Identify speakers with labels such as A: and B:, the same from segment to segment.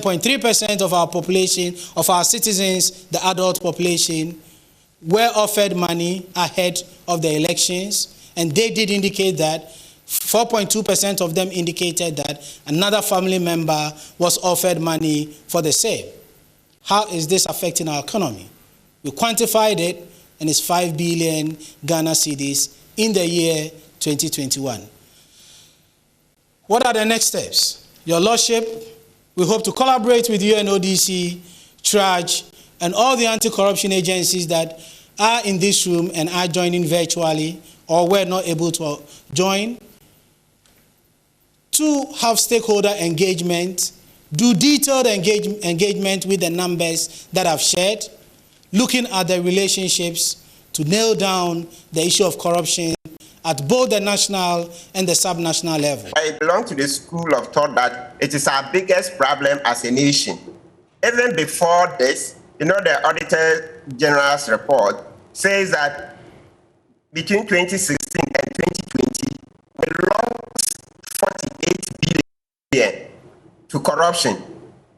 A: 9.3% of our population, of our citizens, the adult population, were offered money ahead of the elections, and they did indicate that 4.2% of them indicated that another family member was offered money for the same. How is this affecting our economy? We quantified it, and it's 5 billion Ghana cedis in the year 2021. What are the next steps? Your Lordship, we hope to collaborate with UNODC, TRAJ, and all the anti-corruption agencies that are in this room and are joining virtually or were not able to join, to have stakeholder engagement, do detailed engagement with the numbers that I've shared, looking at the relationships to nail down the issue of corruption at both the national and the subnational level.
B: I belong to the school of thought that it is our biggest problem as a nation. Even before this, the Auditor General's report says that between 2016 and 2020, we lost 48 billion to corruption.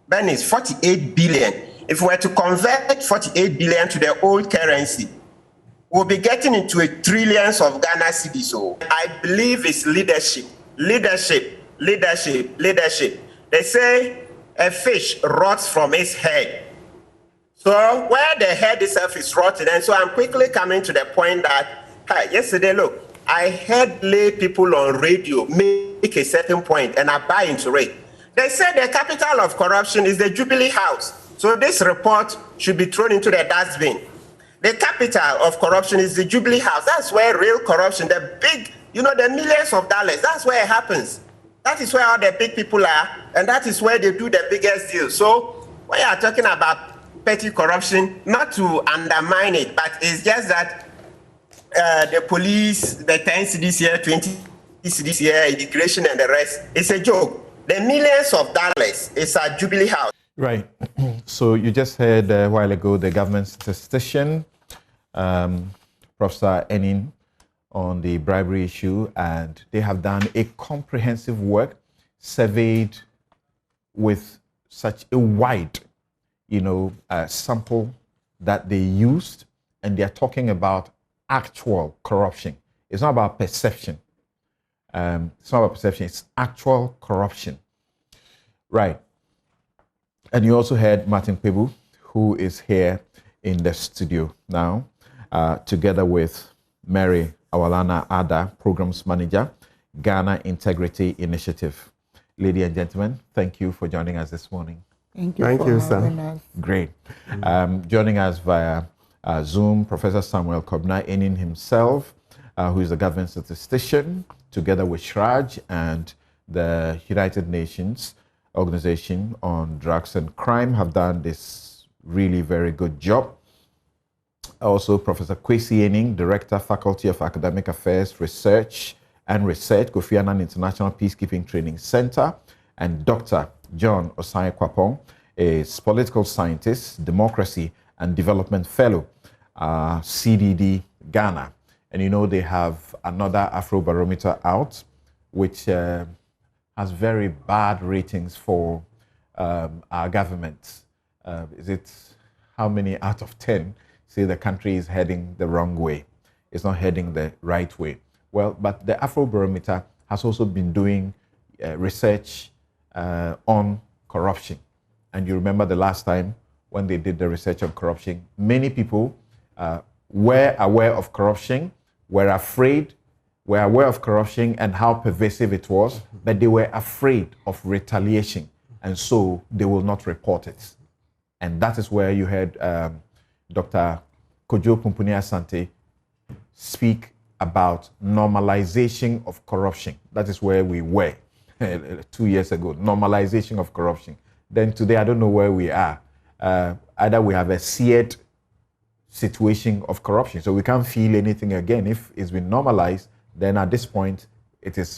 B: That is 48 billion. If we were to convert 48 billion to the old currency, we'll be getting into a trillions of Ghana cedis. So I believe it's leadership. They say a fish rots from its head. So where the head itself is rotten, and so I'm quickly coming to the point that yesterday, look, I heard lay people on radio make a certain point, and I buy into it. They said the capital of corruption is the Jubilee House. So this report should be thrown into the dustbin. The capital of corruption is the Jubilee House. That's where real corruption, the big, the millions of dollars, that's where it happens. That is where all the big people are, and that is where they do the biggest deals. So when you are talking about petty corruption, not to undermine it, but it's just that the police, the 10 cedis here, 20 cedis here, immigration and the rest, it's a joke. The millions of dollars is a Jubilee House.
C: Right. So you just heard a while ago the government statistician, Professor Enin, on the bribery issue, and they have done a comprehensive work, surveyed with such a wide, sample that they used, and they are talking about actual corruption. It's not about perception. It's not about perception. It's actual corruption. Right. And you also heard Martin Pebu, who is here in the studio now, together with Mary Awalana Ada, Programs Manager, Ghana Integrity Initiative. Ladies and gentlemen, thank you for joining us this morning.
D: Thank you, sir.
C: Great. Joining us via Zoom, Professor Samuel Kobna Enin himself, who is a government statistician, together with Shraj and the United Nations Organization on Drugs and Crime, have done this really very good job. Also, Professor Kwesi Ening, Director, Faculty of Academic Affairs, Research, Kofi Annan International Peacekeeping Training Center, and Dr. John Osai Kwapong, is political scientist, democracy and development fellow, CDD Ghana. And they have another Afrobarometer out, which has very bad ratings for our government. Is it how many out of 10 say the country is heading the wrong way? It's not heading the right way. Well, but the Afrobarometer has also been doing research on corruption. And you remember the last time when they did the research on corruption, many people were aware of corruption, were aware of corruption and how pervasive it was, but they were afraid of retaliation, and so they will not report it. And that is where you heard Dr. Kojo Pumpuni Asante speak about normalization of corruption. That is where we were 2 years ago, normalization of corruption. Then today, I don't know where we are. Either we have a seared situation of corruption, so we can't feel anything again. If it's been normalized, then at this point,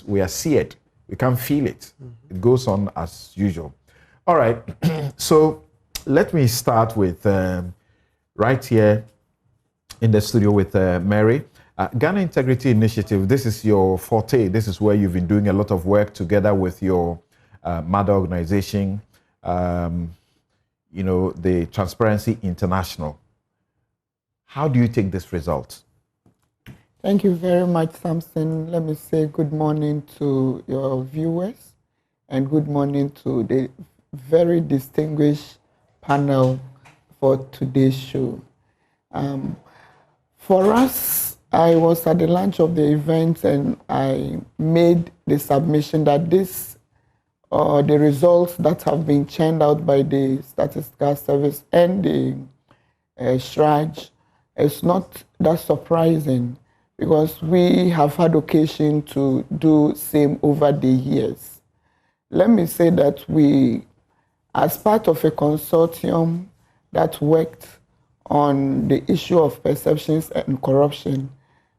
C: we are seared. We can't feel it. It goes on as usual. All right, so let me start with right here in the studio with Mary. Ghana Integrity Initiative, this is your forte. This is where you've been doing a lot of work together with your mother organization, the Transparency International. How do you take this result?
D: Thank you very much, Samson. Let me say good morning to your viewers and good morning to the very distinguished panel for today's show. For us, I was at the launch of the event and I made the submission that the results that have been churned out by the Statistical Service and the SRAJ is not that surprising because we have had occasion to do same over the years. Let me say that we, as part of a consortium that worked on the issue of perceptions and corruption,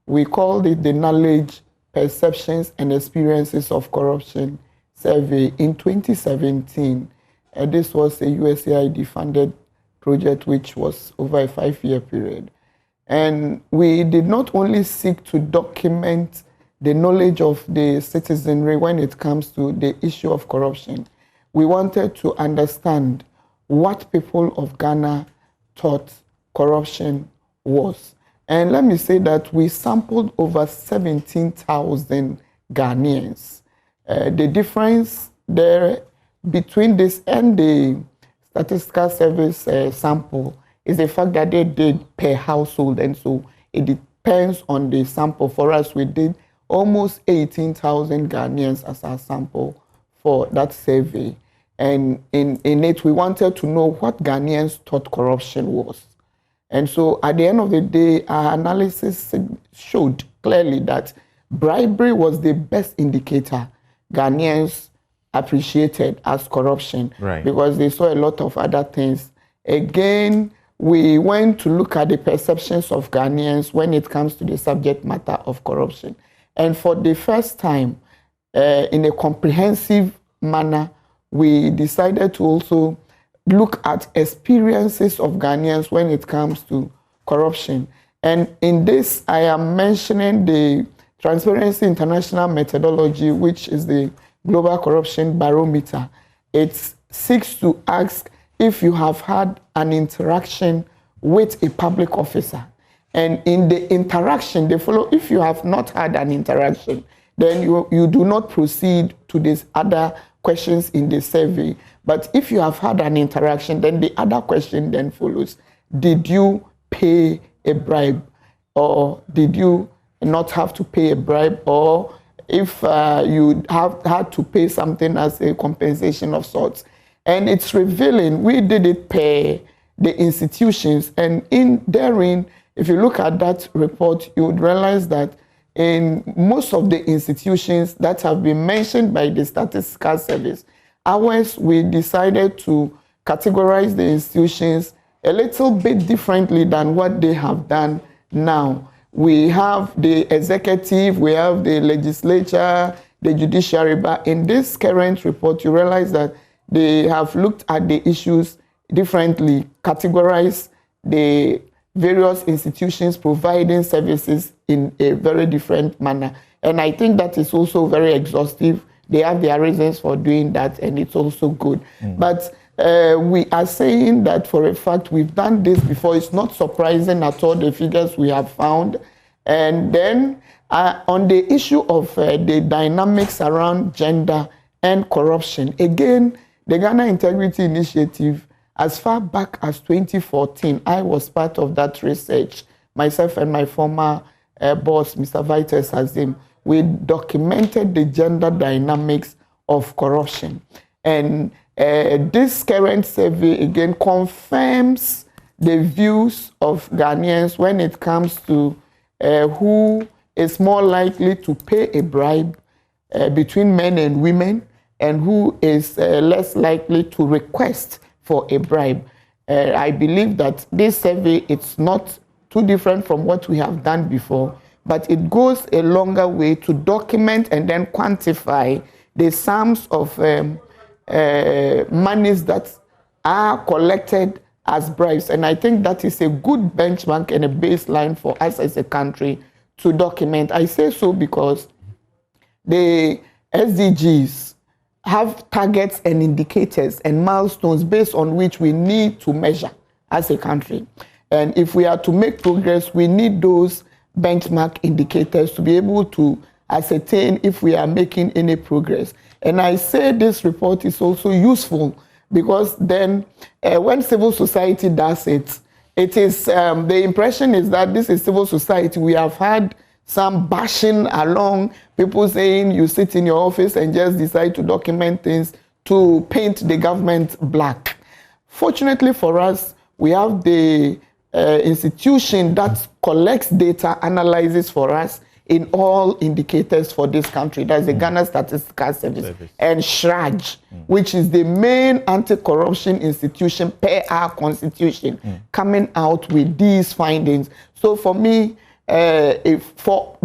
D: we called it the Knowledge, Perceptions and Experiences of Corruption Survey in 2017. And this was a USAID-funded project which was over a 5-year period. And we did not only seek to document the knowledge of the citizenry when it comes to the issue of corruption. We wanted to understand what people of Ghana thought corruption was. And let me say that we sampled over 17,000 Ghanaians. The difference there between this and the Statistical Service sample is the fact that they did per household, and so it depends on the sample. For us, we did almost 18,000 Ghanaians as our sample for that survey. And in it, we wanted to know what Ghanaians thought corruption was. And so at the end of the day, our analysis showed clearly that bribery was the best indicator Ghanaians appreciated as corruption, right, because they saw a lot of other things. Again, we went to look at the perceptions of Ghanaians when it comes to the subject matter of corruption. And for the first time, in a comprehensive manner, we decided to also look at experiences of Ghanaians when it comes to corruption. And in this, I am mentioning the Transparency International methodology, which is the Global Corruption Barometer. It seeks to ask if you have had an interaction with a public officer. And in the interaction, they follow, if you have not had an interaction, then you do not proceed to these other questions in the survey. But if you have had an interaction, then the other question then follows. Did you pay a bribe? Or did you not have to pay a bribe? Or if you have had to pay something as a compensation of sorts? And it's revealing, we did it per the institutions. And therein, if you look at that report, you would realize that in most of the institutions that have been mentioned by the Statistical Service, ours, we decided to categorize the institutions a little bit differently than what they have done now. We have the executive, we have the legislature, the judiciary, but in this current report, you realize that they have looked at the issues differently, categorized the various institutions providing services in a very different manner. And I think that is also very exhaustive. They have their reasons for doing that, and it's also good. But we are saying that for a fact we've done this before. It's not surprising at all, the figures we have found. And then on the issue of the dynamics around gender and corruption, again, the Ghana Integrity Initiative, as far back as 2014, I was part of that research. Myself and my former boss, Mr. Vitus Azim, we documented the gender dynamics of corruption. And this current survey, again, confirms the views of Ghanaians when it comes to who is more likely to pay a bribe between men and women, and who is less likely to request for a bribe. I believe that this survey, it's not too different from what we have done before, but it goes a longer way to document and then quantify the sums of monies that are collected as bribes. And I think that is a good benchmark and a baseline for us as a country to document. I say so because the SDGs have targets and indicators and milestones based on which we need to measure as a country. And if we are to make progress, we need those benchmark indicators to be able to ascertain if we are making any progress. And I say this report is also useful because then when civil society does it, it is, the impression is that this is civil society. We have had some bashing along, people saying you sit in your office and just decide to document things to paint the government black. Fortunately for us, we have the institution that collects data, analyzes for us in all indicators for this country. That's the Ghana Statistical Service and SHRAJ, which is the main anti-corruption institution per our constitution, coming out with these findings. So for me, for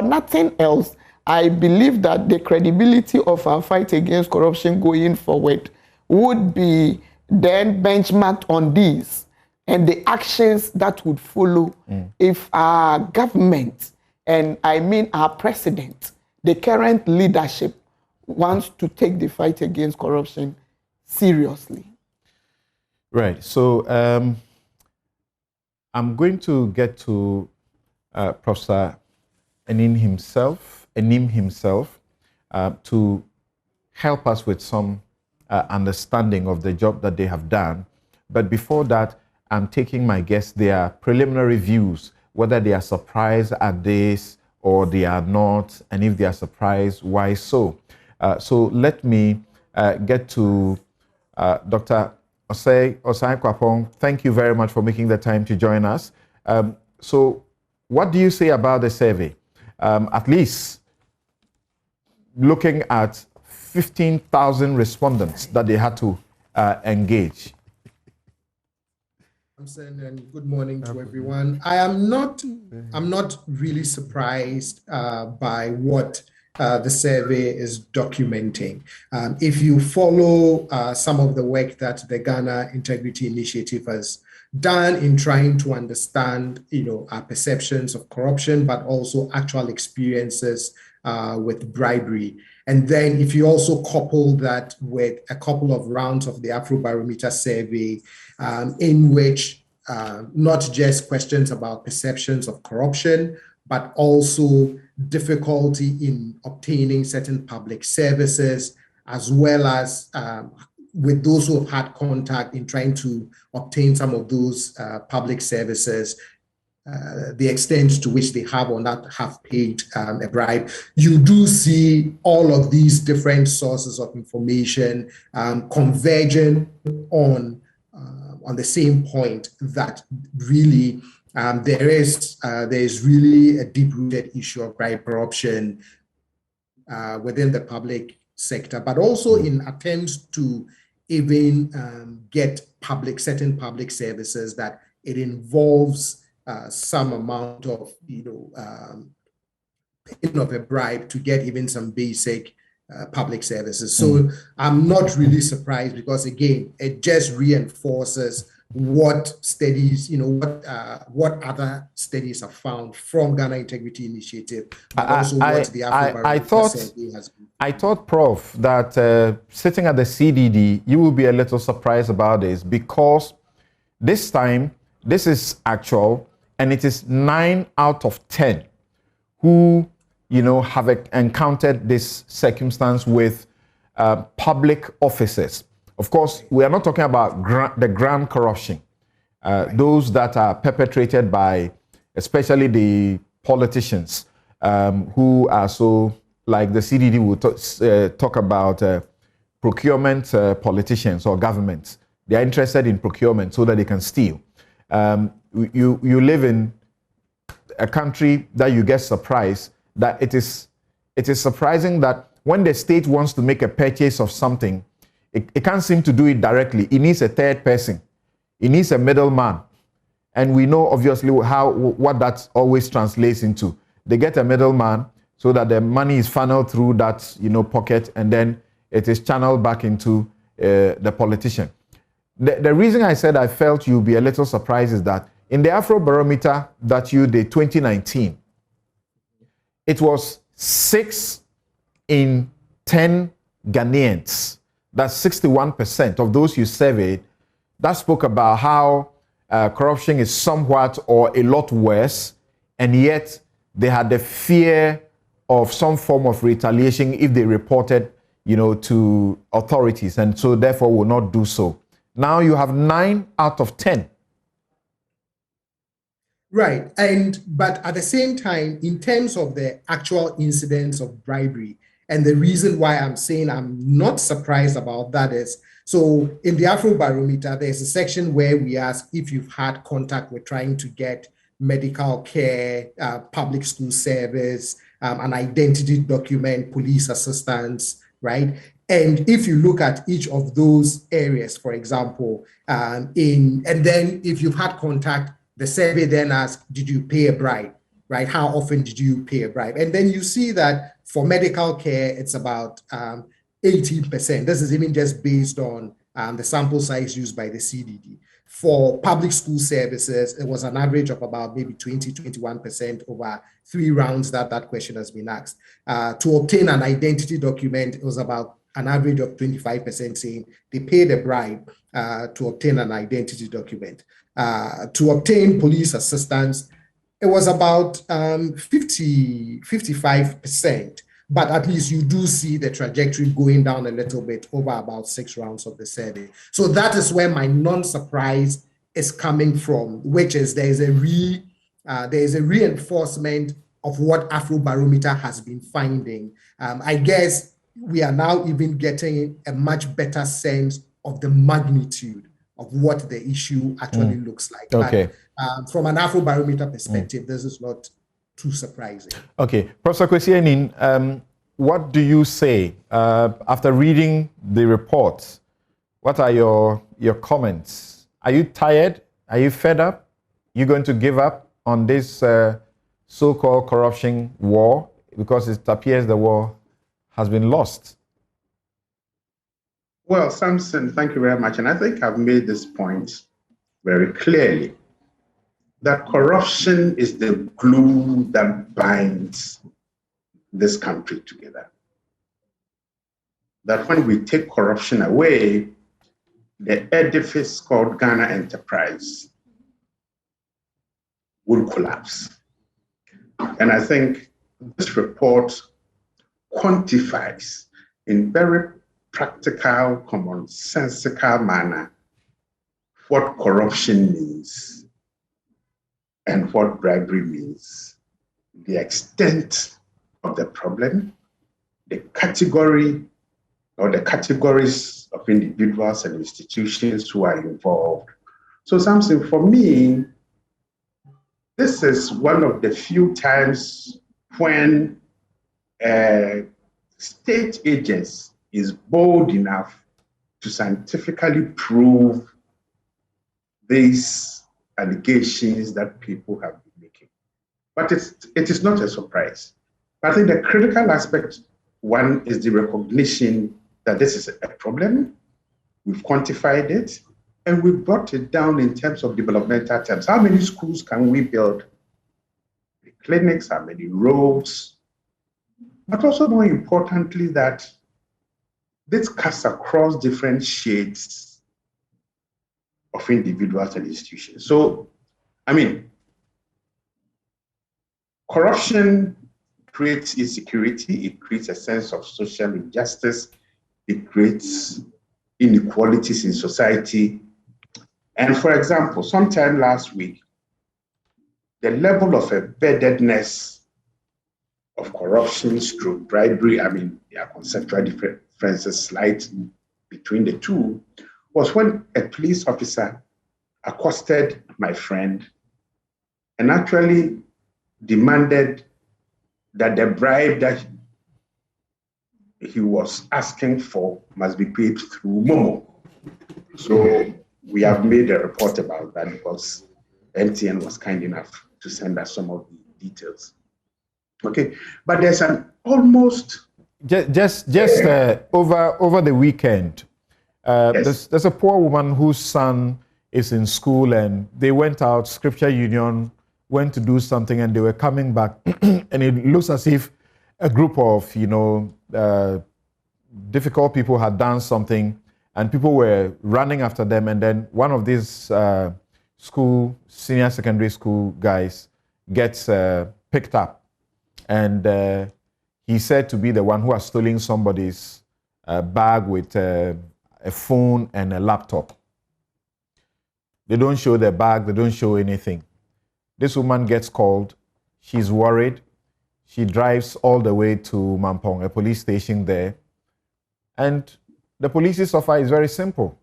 D: nothing else, I believe that the credibility of our fight against corruption going forward would be then benchmarked on these and the actions that would follow if our government, and I mean our president, the current leadership, wants to take the fight against corruption seriously.
C: Right. So I'm going to get to Professor Enim himself, to help us with some understanding of the job that they have done. But before that, I'm taking my guests their preliminary views, whether they are surprised at this or they are not, and if they are surprised, why so? So let me get to Dr. Osei Kwapong. Thank you very much for making the time to join us. So what do you say about the survey? At least looking at 15,000 respondents that they had to engage.
E: And good morning to everyone. I'm not really surprised by what the survey is documenting. If you follow some of the work that the Ghana Integrity Initiative has done in trying to understand, our perceptions of corruption, but also actual experiences with bribery. And then if you also couple that with a couple of rounds of the Afrobarometer survey, in which not just questions about perceptions of corruption, but also difficulty in obtaining certain public services, as well as with those who have had contact in trying to obtain some of those public services, the extent to which they have or not have paid a bribe. You do see all of these different sources of information converging on the same point, that really there is really a deep-rooted issue of bribe corruption within the public sector, but also in attempts to even get certain public services, that it involves some amount of paying of a bribe to get even some basic public services. So I'm not really surprised, because again, it just reinforces what studies, what other studies have found from Ghana Integrity Initiative, but also what the Afrobarometer survey has been.
C: I thought, Prof, that sitting at the CDD, you will be a little surprised about this, because this time, this is actual, and it is 9 out of 10 who have encountered this circumstance with public officers. Of course, we are not talking about the grand corruption, those that are perpetrated by especially the politicians who are so, like the CDD will talk about procurement politicians or governments. They are interested in procurement so that they can steal. You live in a country that you get surprised that it is surprising that when the state wants to make a purchase of something, it can't seem to do it directly. It needs a third person. It needs a middleman. And we know obviously what that always translates into. They get a middleman so that the money is funneled through that pocket, and then it is channeled back into the politician. The reason I said I felt you'll be a little surprised is that in the Afrobarometer that you did 2019, it was 6 in 10 Ghanaians, that's 61% of those you surveyed, that spoke about how corruption is somewhat or a lot worse, and yet they had the fear of some form of retaliation if they reported, to authorities, and so therefore will not do so. Now you have 9 out of 10.
E: Right. But at the same time, in terms of the actual incidence of bribery, and the reason why I'm saying I'm not surprised about that is, so in the Afrobarometer, there's a section where we ask if you've had contact with trying to get medical care, public school service, an identity document, police assistance, right? And if you look at each of those areas, for example, and then if you've had contact, the survey then asks, did you pay a bribe, right? How often did you pay a bribe? And then you see that for medical care, it's about 18%. This is even just based on the sample size used by the CDD. For public school services, it was an average of about maybe 21% over 3 rounds that question has been asked. To obtain an identity document, it was about an average of 25% saying they paid a bribe to obtain an identity document. To obtain police assistance, it was about 55%, but at least you do see the trajectory going down a little bit over about 6 rounds of the survey. So that is where my non-surprise is coming from, which is there is a reinforcement of what Afrobarometer has been finding. I guess we are now even getting a much better sense of the magnitude of what the issue actually looks like.
C: Okay.
E: But, from an Afrobarometer perspective, this is not too surprising.
C: Okay. Professor Kwesi Aning, what do you say after reading the report? What are your comments? Are you tired? Are you fed up? You going to give up on this so-called corruption war because it appears the war has been lost?
F: Well, Samson, thank you very much. And I think I've made this point very clearly, that corruption is the glue that binds this country together. That when we take corruption away, the edifice called Ghana Enterprise will collapse. And I think this report quantifies in very practical, commonsensical manner what corruption means and what bribery means, the extent of the problem, the category or the categories of individuals and institutions who are involved. So Samson, for me, this is one of the few times when state agents is bold enough to scientifically prove these allegations that people have been making. But it is not a surprise. I think the critical aspect, one, is the recognition that this is a problem. We've quantified it, and we've brought it down in terms of developmental terms. How many schools can we build? The clinics, how many roads? But also more importantly, that this cuts across different shades of individuals and institutions. So, I mean, corruption creates insecurity, it creates a sense of social injustice, it creates inequalities in society. And for example, sometime last week, the level of embeddedness of corruption stroke bribery, I mean, there are conceptual differences slight between the two, was when a police officer accosted my friend and actually demanded that the bribe that he was asking for must be paid through Momo. So we have made a report about that because MTN was kind enough to send us some of the details. Okay, but there's an almost
C: just over the weekend.
F: Yes.
C: There's a poor woman whose son is in school, and they went out. Scripture Union went to do something, and they were coming back, and it looks as if a group of difficult people had done something and people were running after them, and then one of these senior secondary school guys gets picked up, and he's said to be the one who has stolen somebody's bag with a phone and a laptop. They don't show the bag, they don't show anything. This woman gets called, she's worried. She drives all the way to Mampong, a police station there. And the police's offer is very simple.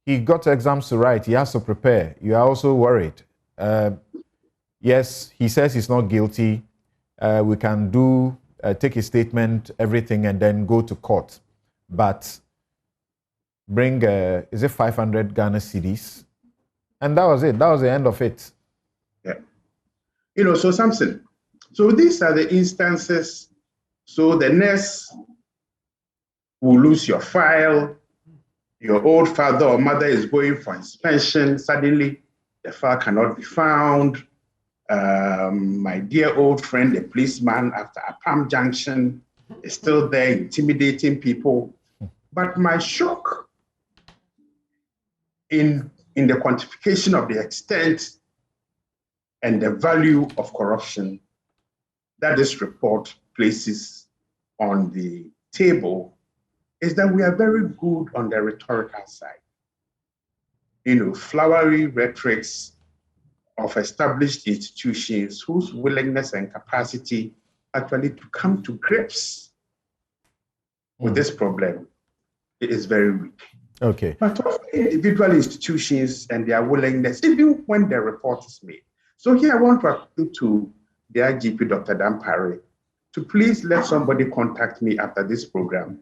C: He got exams to write, he has to prepare. You are also worried. Yes, he says he's not guilty. We can take his statement, everything, and then go to court. But bring, is it 500 Ghana cedis? And that was it. That was the end of it.
F: Yeah. So Samson, so these are the instances. So the nurse will lose your file. Your old father or mother is going for inspection. Suddenly, the file cannot be found. My dear old friend, the policeman after Apam Junction, is still there intimidating people. But my shock in the quantification of the extent and the value of corruption that this report places on the table is that we are very good on the rhetorical side. Flowery rhetorics of established institutions whose willingness and capacity actually to come to grips with this problem is very weak.
C: Okay.
F: But of individual institutions and their willingness, even when the report is made. So here I want to appeal to the IGP, Dr. Dampare, to please let somebody contact me after this program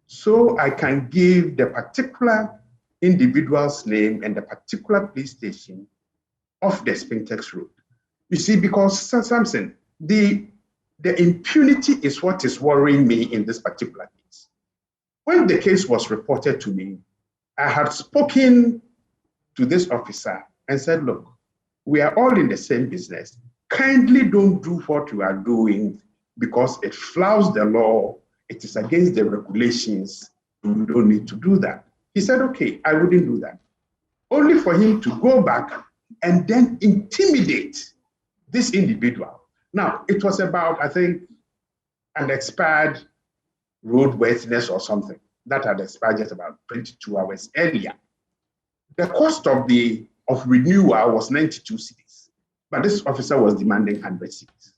F: so I can give the particular individual's name and the particular police station of the Spintex Road. You see, because Samson, the impunity is what is worrying me in this particular case. When the case was reported to me, I had spoken to this officer and said, look, we are all in the same business. Kindly don't do what you are doing because it flouts the law. It is against the regulations. You don't need to do that. He said, okay, I wouldn't do that. Only for him to go back and then intimidate this individual. Now, it was about, I think, an expired roadworthiness or something that had expired just about 22 hours earlier. The cost of renewal was 92 cedis, but this officer was demanding 100 cedis.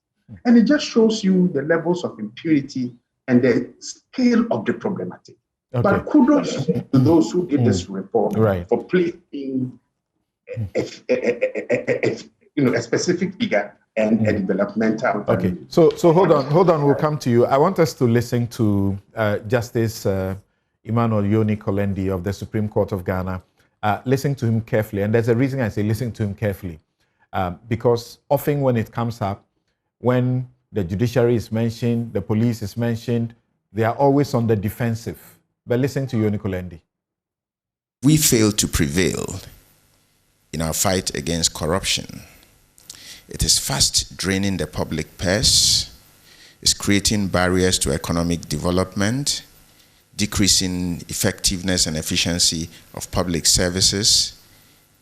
F: And it just shows you the levels of impunity and the scale of the problematic. Okay. But kudos to those who did this report for placing a specific figure and a developmental.
C: Okay, so hold on, we'll come to you. I want us to listen to Justice Emmanuel Yoni Kolendi of the Supreme Court of Ghana. Listen to him carefully, and there's a reason I say listen to him carefully, because often when it comes up, when the judiciary is mentioned, the police is mentioned, they are always on the defensive. But listen to Yoni Kolendi.
G: We fail to prevail in our fight against corruption. It is fast draining the public purse, it's creating barriers to economic development, decreasing effectiveness and efficiency of public services,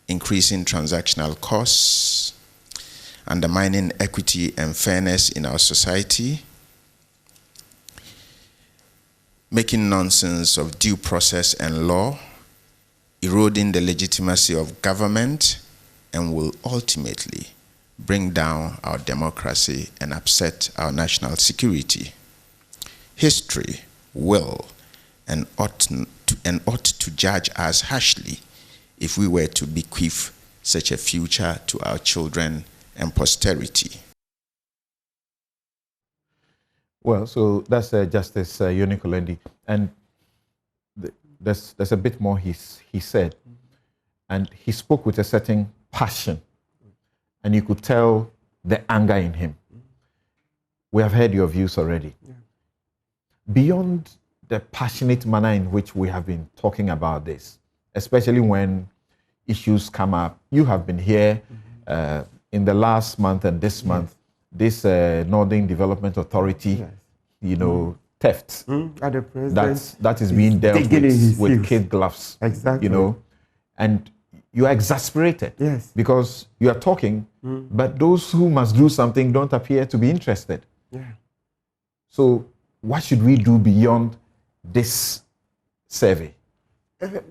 G: increasing transactional costs, undermining equity and fairness in our society, making nonsense of due process and law, eroding the legitimacy of government, and will ultimately bring down our democracy and upset our national security. History will and ought to judge us harshly if we were to bequeath such a future to our children and posterity.
C: Well, so that's Justice Yoni Kolendi, and there's a bit more he said, and he spoke with a certain passion, and you could tell the anger in him. We have heard your views already. Yeah. Beyond the passionate manner in which we have been talking about this, especially when issues come up, you have been here in the last month and this month, this Northern Development Authority, theft.
H: At the president,
C: That is being dealt with kid gloves.
H: Exactly.
C: You know, and you are exasperated.
H: Yes.
C: Because you are talking, but those who must do something don't appear to be interested.
H: Yeah.
C: So what should we do beyond this survey?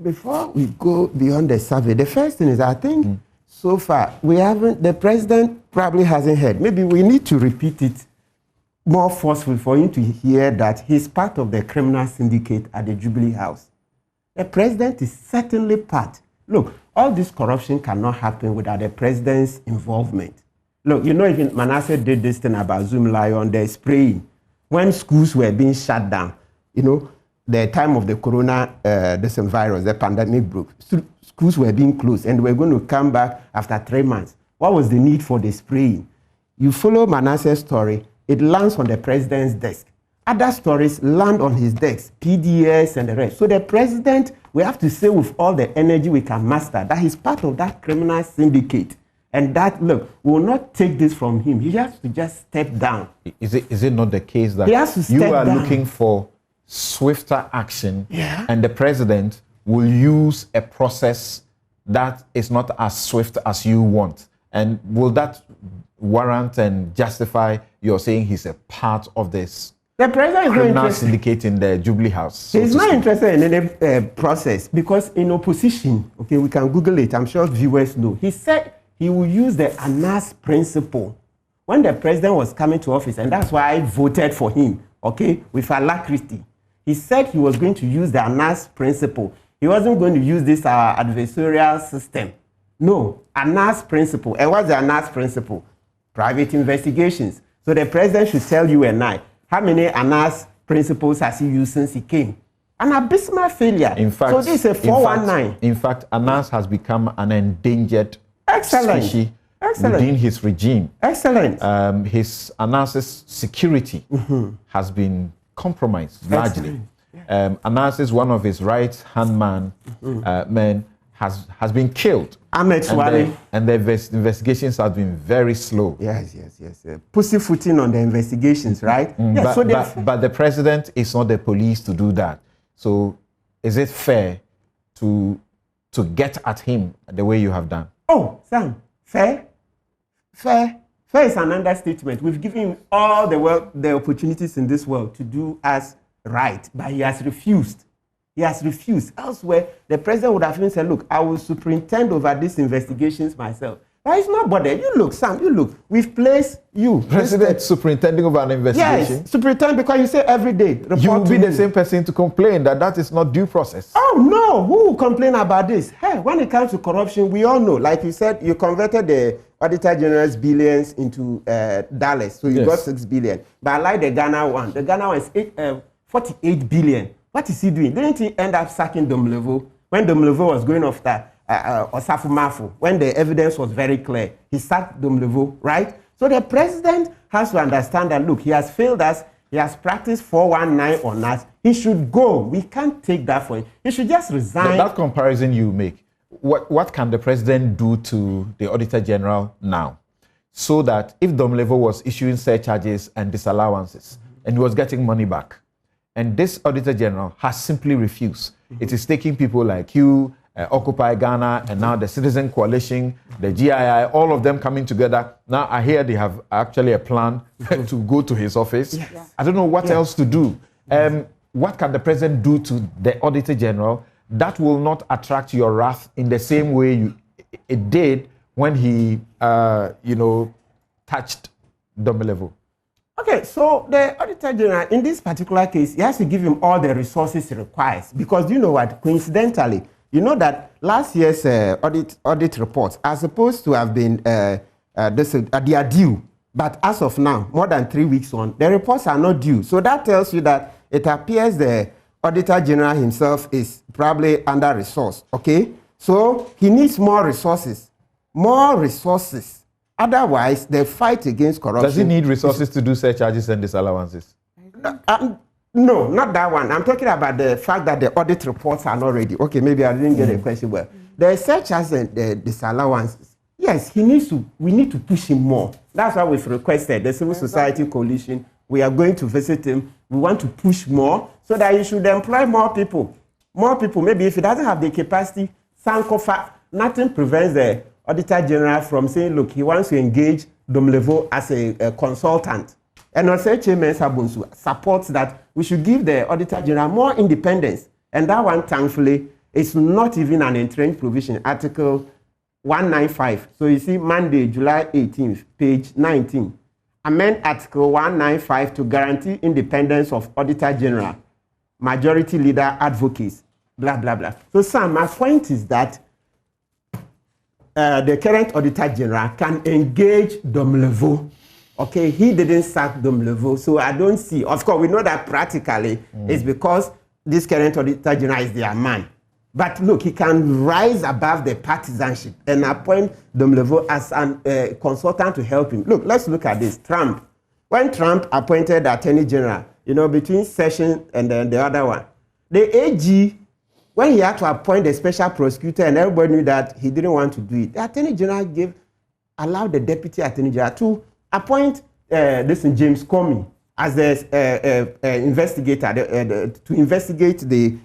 H: Before we go beyond the survey, the first thing is, I think so far the president probably hasn't heard. Maybe we need to repeat it more forcefully for him to hear that he's part of the criminal syndicate at the Jubilee House. The president is certainly part. Look, all this corruption cannot happen without the president's involvement. Look, you know, even Manasseh did this thing about Zoom Lion, the spraying. When schools were being shut down, you know, the time of the corona, this virus, the pandemic broke, schools were being closed and we're going to come back after 3 months. What was the need for the spraying? You follow Manasseh's story, it lands on the president's desk. Other stories land on his desk, PDS and the rest. So the president, we have to say with all the energy we can muster that he's part of that criminal syndicate. And that, look, we will not take this from him. He has to just step down.
C: Is it not the case that
H: he has to step
C: you are
H: down.
C: looking for swifter action, and the president will use a process that is not as swift as you want? And will that warrant and justify your saying he's a part of this
H: the president is
C: criminal
H: not
C: syndicate in the Jubilee House? So
H: he's not interested in any process because in opposition, okay, we can Google it. I'm sure viewers know. He said he will use the Anas principle when the president was coming to office, and that's why I voted for him, okay, with alacrity. He said he was going to use the Anas principle. He wasn't going to use this adversarial system. No, Anas principle. And what's the Anas principle? Private investigations. So the president should tell you and I, how many Anas principles has he used since he came? An abysmal failure.
C: In fact,
H: so this is a 419.
C: In fact, Anas has become an endangered species
H: Excellent.
C: within his regime.
H: Excellent.
C: His Anas's security has been compromised largely. Anas, one of his right-hand men, has been killed.
H: Ahmed Swale.
C: And the investigations have been very slow.
H: Yes. Pussyfooting on the investigations, right? Yes,
C: but the president is not the police to do that. So is it fair to get at him the way you have done?
H: Oh, Sam, fair? Fair is an understatement. We've given him all the opportunities in this world to do us right, but he has refused. He has refused. Elsewhere, the president would have even said, look, I will superintend over these investigations myself. But he's not bothered. You look, Sam, you look. We've placed you.
C: President superintending over an investigation?
H: Yes, superintend because you say every day.
C: You will be the same person to complain that is not due process.
H: Oh, no. Who will complain about this? Hey, when it comes to corruption, we all know. Like you said, you converted the Auditor General's billions into dollars. So you got 6 billion. But like the Ghana one is 48 billion. What is he doing? Didn't he end up sacking Domlevo when Domlevo was going after Osafu Mafu, when the evidence was very clear? He sacked Domlevo, right? So the president has to understand that, look, he has failed us. He has practiced 419 on us. He should go. We can't take that for him. He should just resign.
C: That comparison you make, what can the president do to the Auditor General now? So that if Domlevo was issuing surcharges and disallowances and he was getting money back, and this Auditor General has simply refused. It is taking people like you, Occupy Ghana, and now the Citizen Coalition, the GII, all of them coming together. Now I hear they have actually a plan to go to his office. Yes. I don't know what else to do. What can the president do to the Auditor General that will not attract your wrath in the same way it did when he, touched Domelevo?
H: Okay, so the Auditor General, in this particular case, he has to give him all the resources he requires. Because you know what, coincidentally, you know that last year's audit reports are supposed to have been, they are due. But as of now, more than 3 weeks on, the reports are not due. So that tells you that it appears the Auditor General himself is probably under-resourced, okay? So he needs more resources. More resources. Otherwise, the fight against corruption...
C: Does he need resources to do surcharges and disallowances?
H: No, not that one. I'm talking about the fact that the audit reports are not ready. Okay, maybe I didn't get the question well. The surcharges and the disallowances, yes, we need to push him more. That's why we've requested the Civil Society Coalition we are going to visit him. We want to push more so that he should employ more people. More people, maybe if he doesn't have the capacity, Sankofa, nothing prevents the Auditor General from saying, look, he wants to engage Domlevo as a consultant. And also, Chairman Sabunsu supports that we should give the Auditor General more independence. And that one, thankfully, is not even an entrenched provision, Article 195. So you see, Monday, July 18th, page 19. Amend Article 195 to guarantee independence of Auditor General, majority leader advocates, blah, blah, blah. So, Sam, my point is that the current Auditor General can engage Domlevo. Okay, he didn't sack Domlevo, so I don't see. Of course, we know that practically it's because this current Auditor General is their man. But look, he can rise above the partisanship and appoint Domlevo as a consultant to help him. Look, let's look at this. Trump. When Trump appointed the Attorney General, between Sessions and then the other one, the AG, when he had to appoint a special prosecutor and everybody knew that he didn't want to do it, the Attorney General allowed the Deputy Attorney General to appoint James Comey as the investigator to investigate the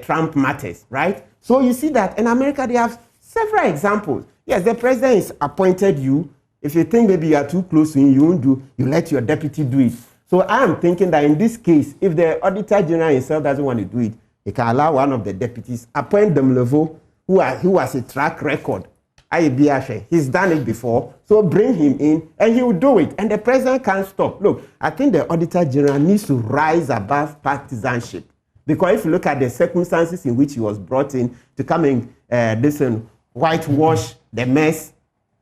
H: Trump matters, right? So you see that in America they have several examples. Yes, the president is appointed you. If you think maybe you are too close to him, you won't do, you let your deputy do it. So I am thinking that in this case, if the Auditor General himself doesn't want to do it, he can allow one of the deputies, appoint Domlevo, who has a track record. He's done it before, so bring him in and he will do it. And the president can't stop. Look, I think the Auditor General needs to rise above partisanship. Because if you look at the circumstances in which he was brought in to come and whitewash the mess,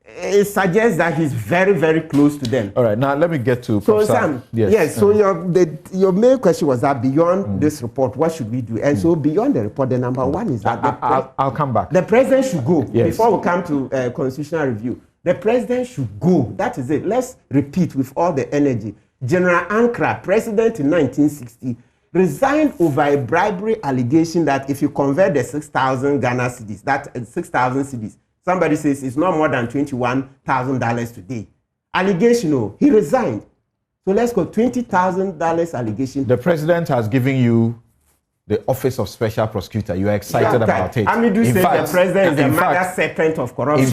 H: it suggests that he's very, very close to them.
C: All right, now let me get to
H: so Sam. Yes. So your main question was that beyond this report, what should we do? And so beyond the report, the number one is that
C: I'll come back.
H: The president should go.
C: Yes.
H: Before we come to constitutional review, the president should go. That is it. Let's repeat with all the energy. General Ankara, president in 1960, resigned over a bribery allegation that if you convert the 6,000 Ghana cedis, that 6,000 cedis, somebody says it's not more than $21,000 today. Allegation, he resigned. So let's go, $20,000 allegation.
C: The president has given you the office of special prosecutor. You are excited about it.
H: Amidu says the president is the mother serpent of corruption.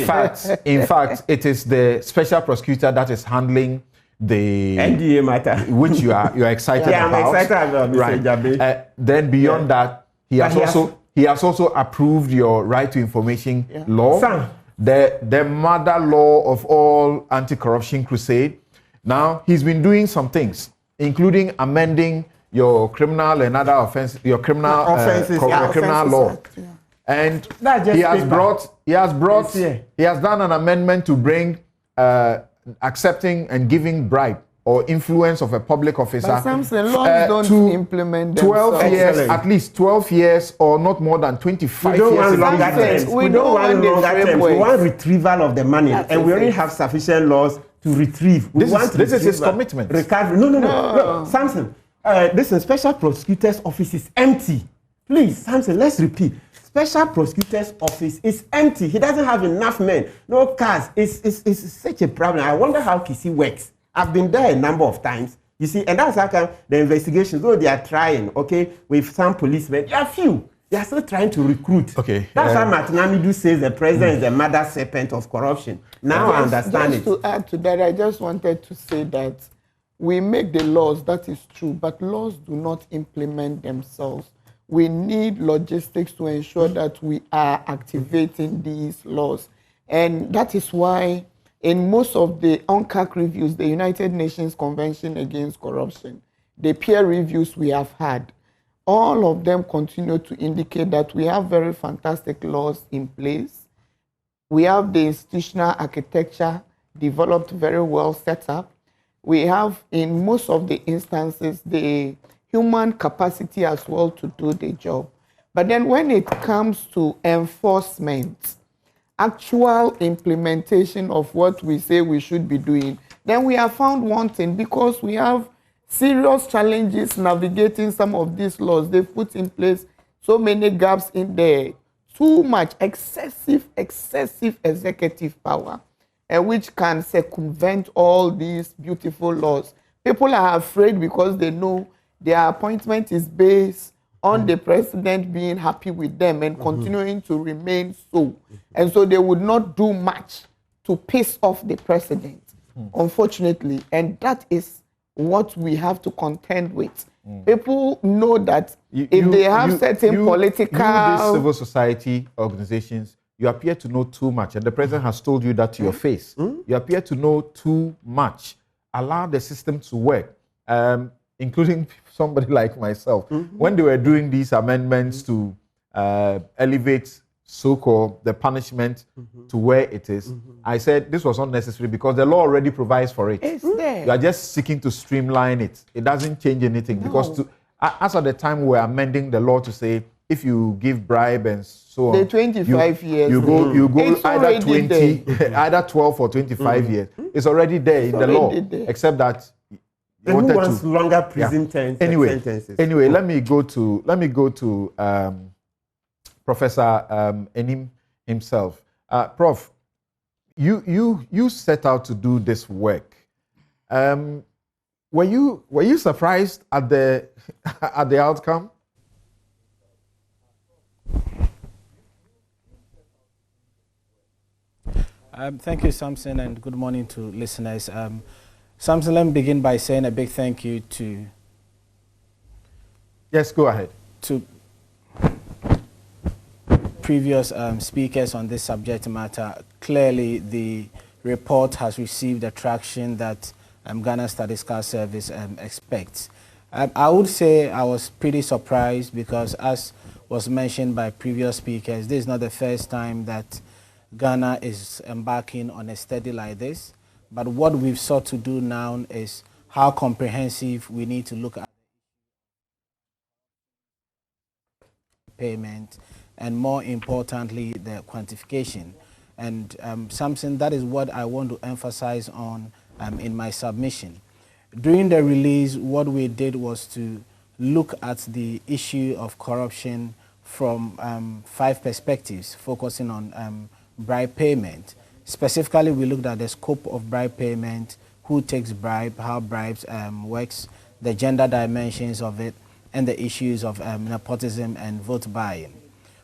C: In fact, it is the special prosecutor that is handling the
H: NDA matter,
C: which you are excited about.
H: I'm excited about Mr.
C: Right.
H: Jabe.
C: Then beyond that, he has also approved your right to information law, the mother law of all anti-corruption crusade. Now he's been doing some things, including amending your criminal and other offenses, your criminal offenses, criminal law. And he has done an amendment to bring accepting and giving bribe or influence of a public officer.
D: But Samson, laws don't implement them.
C: 12 years, at least 12 years or not more than 25 years.
H: We don't want longer terms. We want retrieval of the money. And we already have sufficient laws to retrieve.
C: This is his commitment.
H: Recovery. No. Samson, listen, special prosecutor's office is empty. Please, Samson, let's repeat. Special prosecutor's office is empty. He doesn't have enough men. No cars. It's such a problem. I wonder how Kisi works. I've been there a number of times. You see, and that's how come the investigations, though they are trying, with some policemen, there are few. They are still trying to recruit.
C: Okay.
H: That's why Matinamidu says the president is the mother serpent of corruption. Now I understand
D: it. To add to that, I just wanted to say that we make the laws, that is true, but laws do not implement themselves. We need logistics to ensure that we are activating these laws. And that is why in most of the UNCAC reviews, the United Nations Convention Against Corruption, the peer reviews we have had, all of them continue to indicate that we have very fantastic laws in place. We have the institutional architecture developed very well set up. We have, in most of the instances, the human capacity as well to do the job. But then when it comes to enforcement, actual implementation of what we say we should be doing, then we are found wanting because we have serious challenges navigating some of these laws. They've put in place so many gaps in there, too much excessive executive power, which can circumvent all these beautiful laws. People are afraid because they know their appointment is based on the president being happy with them and continuing to remain so. And so they would not do much to piss off the president, unfortunately. And that is what we have to contend with. People know that if they have certain political...
C: these civil society organizations, you appear to know too much. And the president has told you that to your face. You appear to know too much. Allow the system to work, including somebody like myself. When they were doing these amendments to elevate so-called the punishment to where it is, I said this was unnecessary because the law already provides for it.
D: It's there.
C: You are just seeking to streamline it. It doesn't change anything because as at the time we were amending the law to say if you give bribe and so on,
D: the 25 years.
C: You go
D: It's
C: either 20,
D: there.
C: either 12 or 25 years. It's already there in the law, except that.
H: And who wants longer prison terms? Sentences?
C: Anyway, let me go to Professor Enim himself. Prof, you set out to do this work. Were you surprised at the at the outcome?
A: Thank you, Samson, and good morning to listeners. Samson, let me begin by saying a big thank you to...
C: Yes, go ahead.
A: ...to previous speakers on this subject matter. Clearly, the report has received the traction that Ghana Statistical Service expects. I would say I was pretty surprised because, as was mentioned by previous speakers, this is not the first time that Ghana is embarking on a study like this. But what we've sought to do now is how comprehensive we need to look at payment and, more importantly, the quantification. And something that is what I want to emphasize on in my submission. During the release, what we did was to look at the issue of corruption from 5 perspectives, focusing on bribe payment. Specifically, we looked at the scope of bribe payment, who takes bribe, how bribes works, the gender dimensions of it, and the issues of nepotism and vote buying.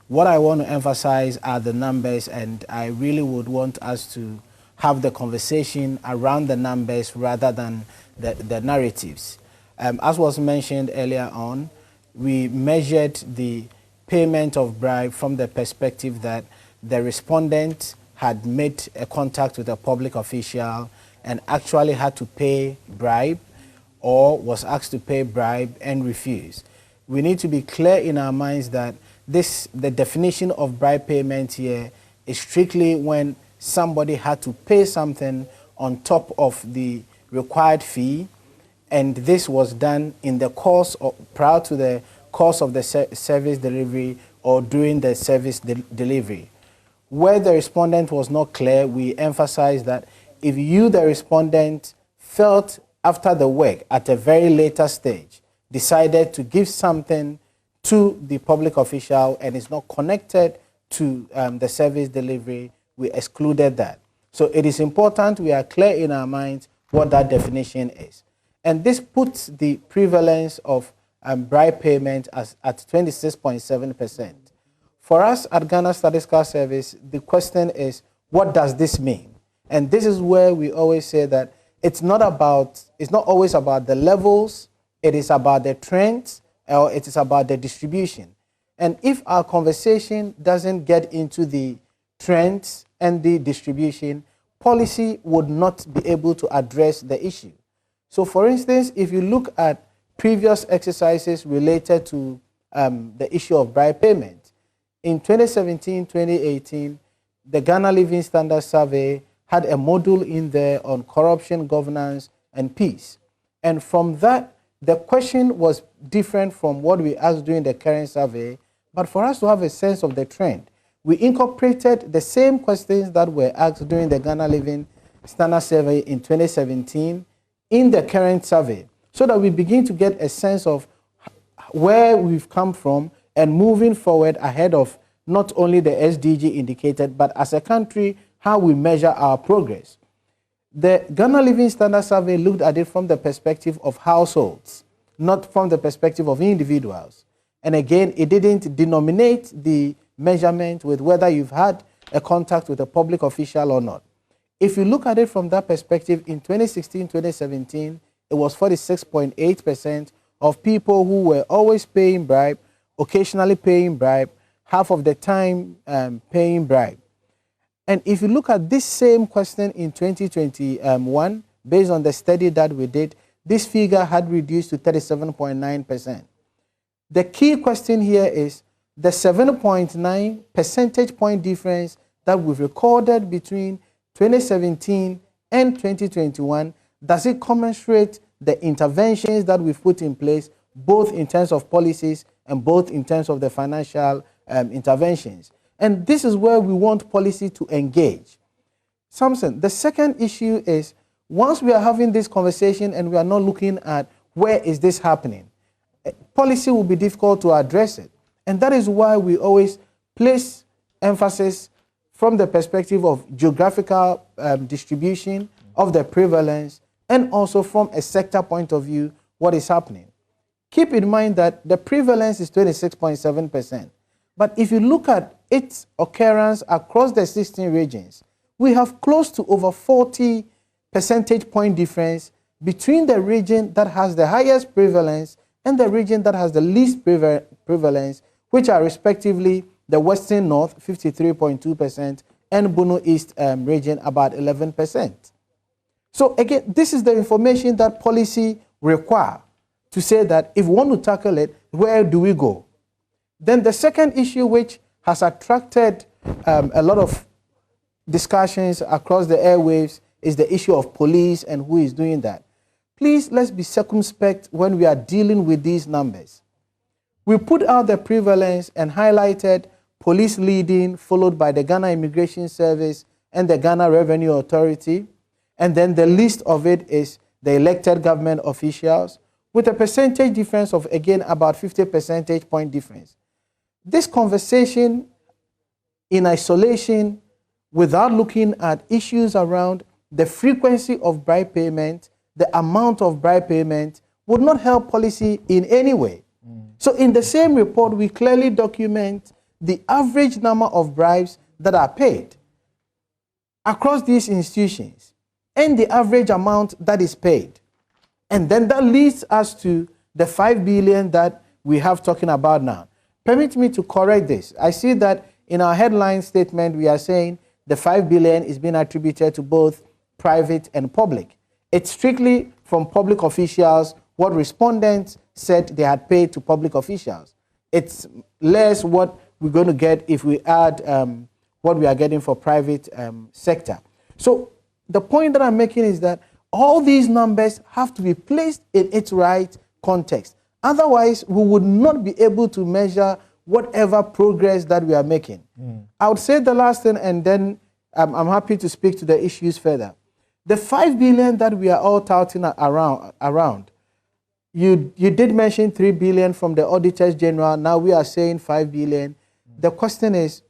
A: What I want to emphasize are the numbers, and I really would want us to have the conversation around the numbers rather than the narratives. As was mentioned earlier on, we measured the payment of bribe from the perspective that the respondent had made a contact with a public official and actually had to pay bribe or was asked to pay bribe and refused. We need to be clear in our minds that the definition of bribe payment here is strictly when somebody had to pay something on top of the required fee, and this was done in the course of, prior to the course of the service delivery or during the service delivery. Where the respondent was not clear, we emphasized that if you, the respondent, felt after the work at a very later stage, decided to give something to the public official and is not connected to the service delivery, we excluded that. So it is important we are clear in our minds what that definition is. And this puts the prevalence of bribe payment at 26.7%. For us at Ghana Statistical Service, the question is, what does this mean? And this is where we always say that it's not always about the levels, it is about the trends, or it is about the distribution. And if our conversation doesn't get into the trends and the distribution, policy would not be able to address the issue. So for instance, if you look at previous exercises related to the issue of bribe payment, in 2017-2018, the Ghana Living Standards Survey had a module in there on corruption, governance, and peace. And from that, the question was different from what we asked during the current survey, but for us to have a sense of the trend, we incorporated the same questions that were asked during the Ghana Living Standards Survey in 2017 in the current survey, so that we begin to get a sense of where we've come from and moving forward ahead of not only the SDG indicated, but as a country, how we measure our progress. The Ghana Living Standard Survey looked at it from the perspective of households, not from the perspective of individuals. And again, it didn't denominate the measurement with whether you've had a contact with a public official or not. If you look at it from that perspective, in 2016-2017, it was 46.8% of people who were always paying bribe, occasionally paying bribe, half of the time paying bribe. And if you look at this same question in 2021, based on the study that we did, this figure had reduced to 37.9%. The key question here is the 7.9 percentage point difference that we've recorded between 2017 and 2021, does it commensurate the interventions that we've put in place, both in terms of policies and both in terms of the financial interventions? And this is where we want policy to engage. Samson, the second issue is, once we are having this conversation and we are not looking at where is this happening, policy will be difficult to address it. And that is why we always place emphasis from the perspective of geographical distribution of the prevalence, and also from a sector point of view, what is happening. Keep in mind that the prevalence is 26.7%. But if you look at its occurrence across the 16 regions, we have close to over 40 percentage point difference between the region that has the highest prevalence and the region that has the least prevalence, which are respectively the Western North, 53.2%, and Bono East region, about 11%. So again, this is the information that policy require to say that if we want to tackle it, where do we go? Then the second issue, which has attracted a lot of discussions across the airwaves, is the issue of police and who is doing that. Please, let's be circumspect when we are dealing with these numbers. We put out the prevalence and highlighted police leading, followed by the Ghana Immigration Service and the Ghana Revenue Authority. And then the list of it is the elected government officials, with a percentage difference of, again, about 50 percentage point difference. This conversation in isolation, without looking at issues around the frequency of bribe payment, the amount of bribe payment, would not help policy in any way. So in the same report, we clearly document the average number of bribes that are paid across these institutions and the average amount that is paid. And then that leads us to the 5 billion that we have talking about now. Permit me to correct this. I see that in our headline statement, we are saying the 5 billion is being attributed to both private and public. It's strictly from public officials, what respondents said they had paid to public officials. It's less what we're going to get if we add what we are getting for private sector. So the point that I'm making is that all these numbers have to be placed in its right context. Otherwise, we would not be able to measure whatever progress that we are making. I would say the last thing, and then I'm happy to speak to the issues further. The 5 billion that we are all touting around, you did mention 3 billion from the Auditors General. Now we are saying 5 billion. The question is,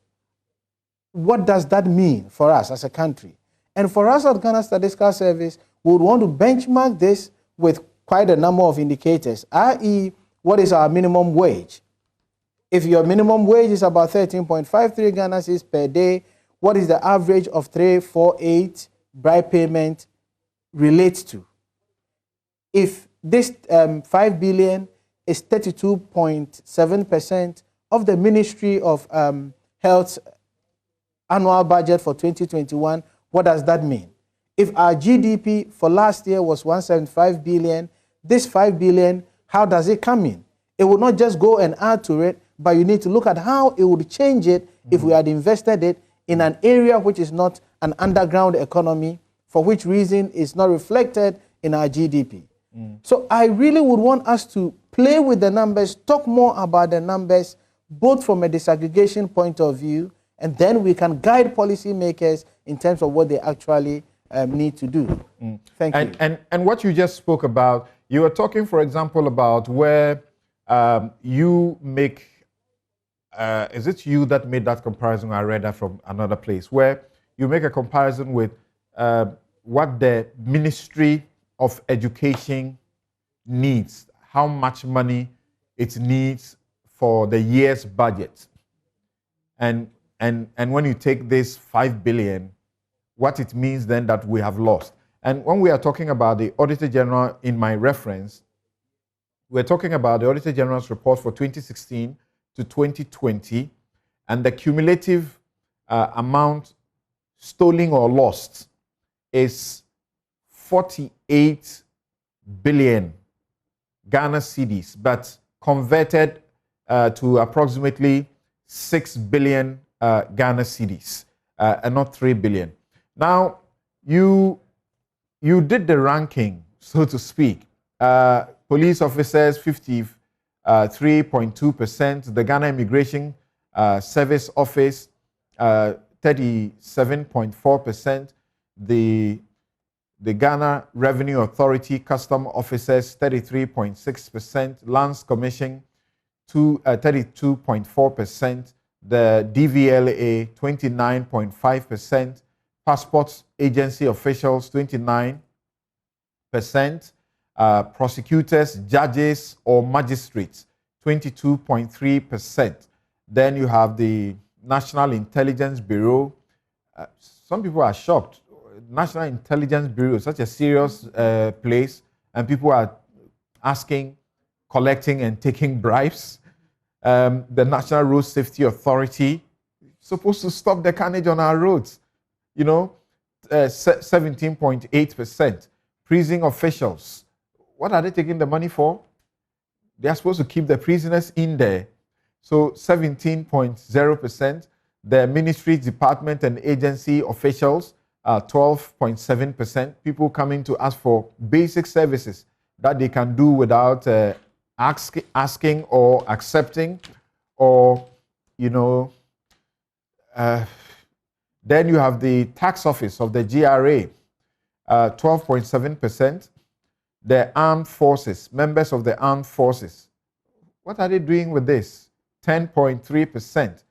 A: what does that mean for us as a country? And for us at Ghana Statistical Service, we would want to benchmark this with quite a number of indicators, i.e., what is our minimum wage? If your minimum wage is about 13.53 Ghana cedis per day, what is the average of 348 bribe payment relates to? If this 5 billion is 32.7% of the Ministry of Health's annual budget for 2021, what does that mean? If our GDP for last year was 175 billion, this 5 billion, how does it come in? It will not just go and add to it, but you need to look at how it would change it if we had invested it in an area which is not an underground economy, for which reason it's not reflected in our GDP. So I really would want us to play with the numbers, talk more about the numbers, both from a disaggregation point of view, and then we can guide policymakers in terms of what they actually need to do. Thank you.
C: And what you just spoke about, you were talking, for example, about where you make, is it you that made that comparison? I read that from another place, where you make a comparison with what the Ministry of Education needs, how much money it needs for the year's budget. And when you take this 5 billion, what it means then that we have lost. And when we are talking about the Auditor General in my reference, we're talking about the Auditor General's report for 2016 to 2020, and the cumulative amount stolen or lost is 48 billion Ghana cedis, but converted to approximately 6 billion Ghana cedis, and not 3 billion. Now, you did the ranking, so to speak. Police officers, 53.2%. The Ghana Immigration Service Office, 37.4%. The Ghana Revenue Authority Custom Officers, 33.6%. Lands Commission, 32.4%. The DVLA, 29.5%. Passport Agency officials, 29%. Prosecutors, judges, or magistrates, 22.3%. Then you have the National Intelligence Bureau. Some people are shocked. National Intelligence Bureau is such a serious place, and people are asking, collecting, and taking bribes. The National Road Safety Authority, supposed to stop the carnage on our roads. 17.8%. Prison officials, what are they taking the money for? They are supposed to keep the prisoners in there. So 17.0%. The ministry, department, and agency officials, 12.7%. People coming to ask for basic services that they can do without asking or accepting, or, then you have the tax office of the GRA, 12.7%. The armed forces, members of the armed forces, what are they doing with this? 10.3%.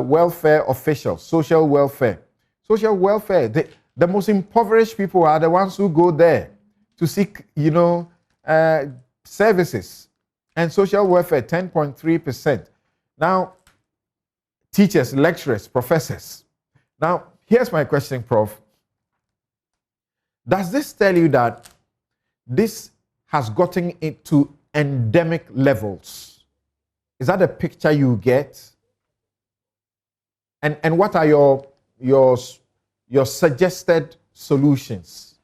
C: Welfare officials, social welfare. Social welfare, the most impoverished people are the ones who go there to seek, services. And social welfare, 10.3%. Now, teachers, lecturers, professors. Now, here's my question, Prof. Does this tell you that this has gotten into endemic levels? Is that a picture you get? And what are your suggested solutions?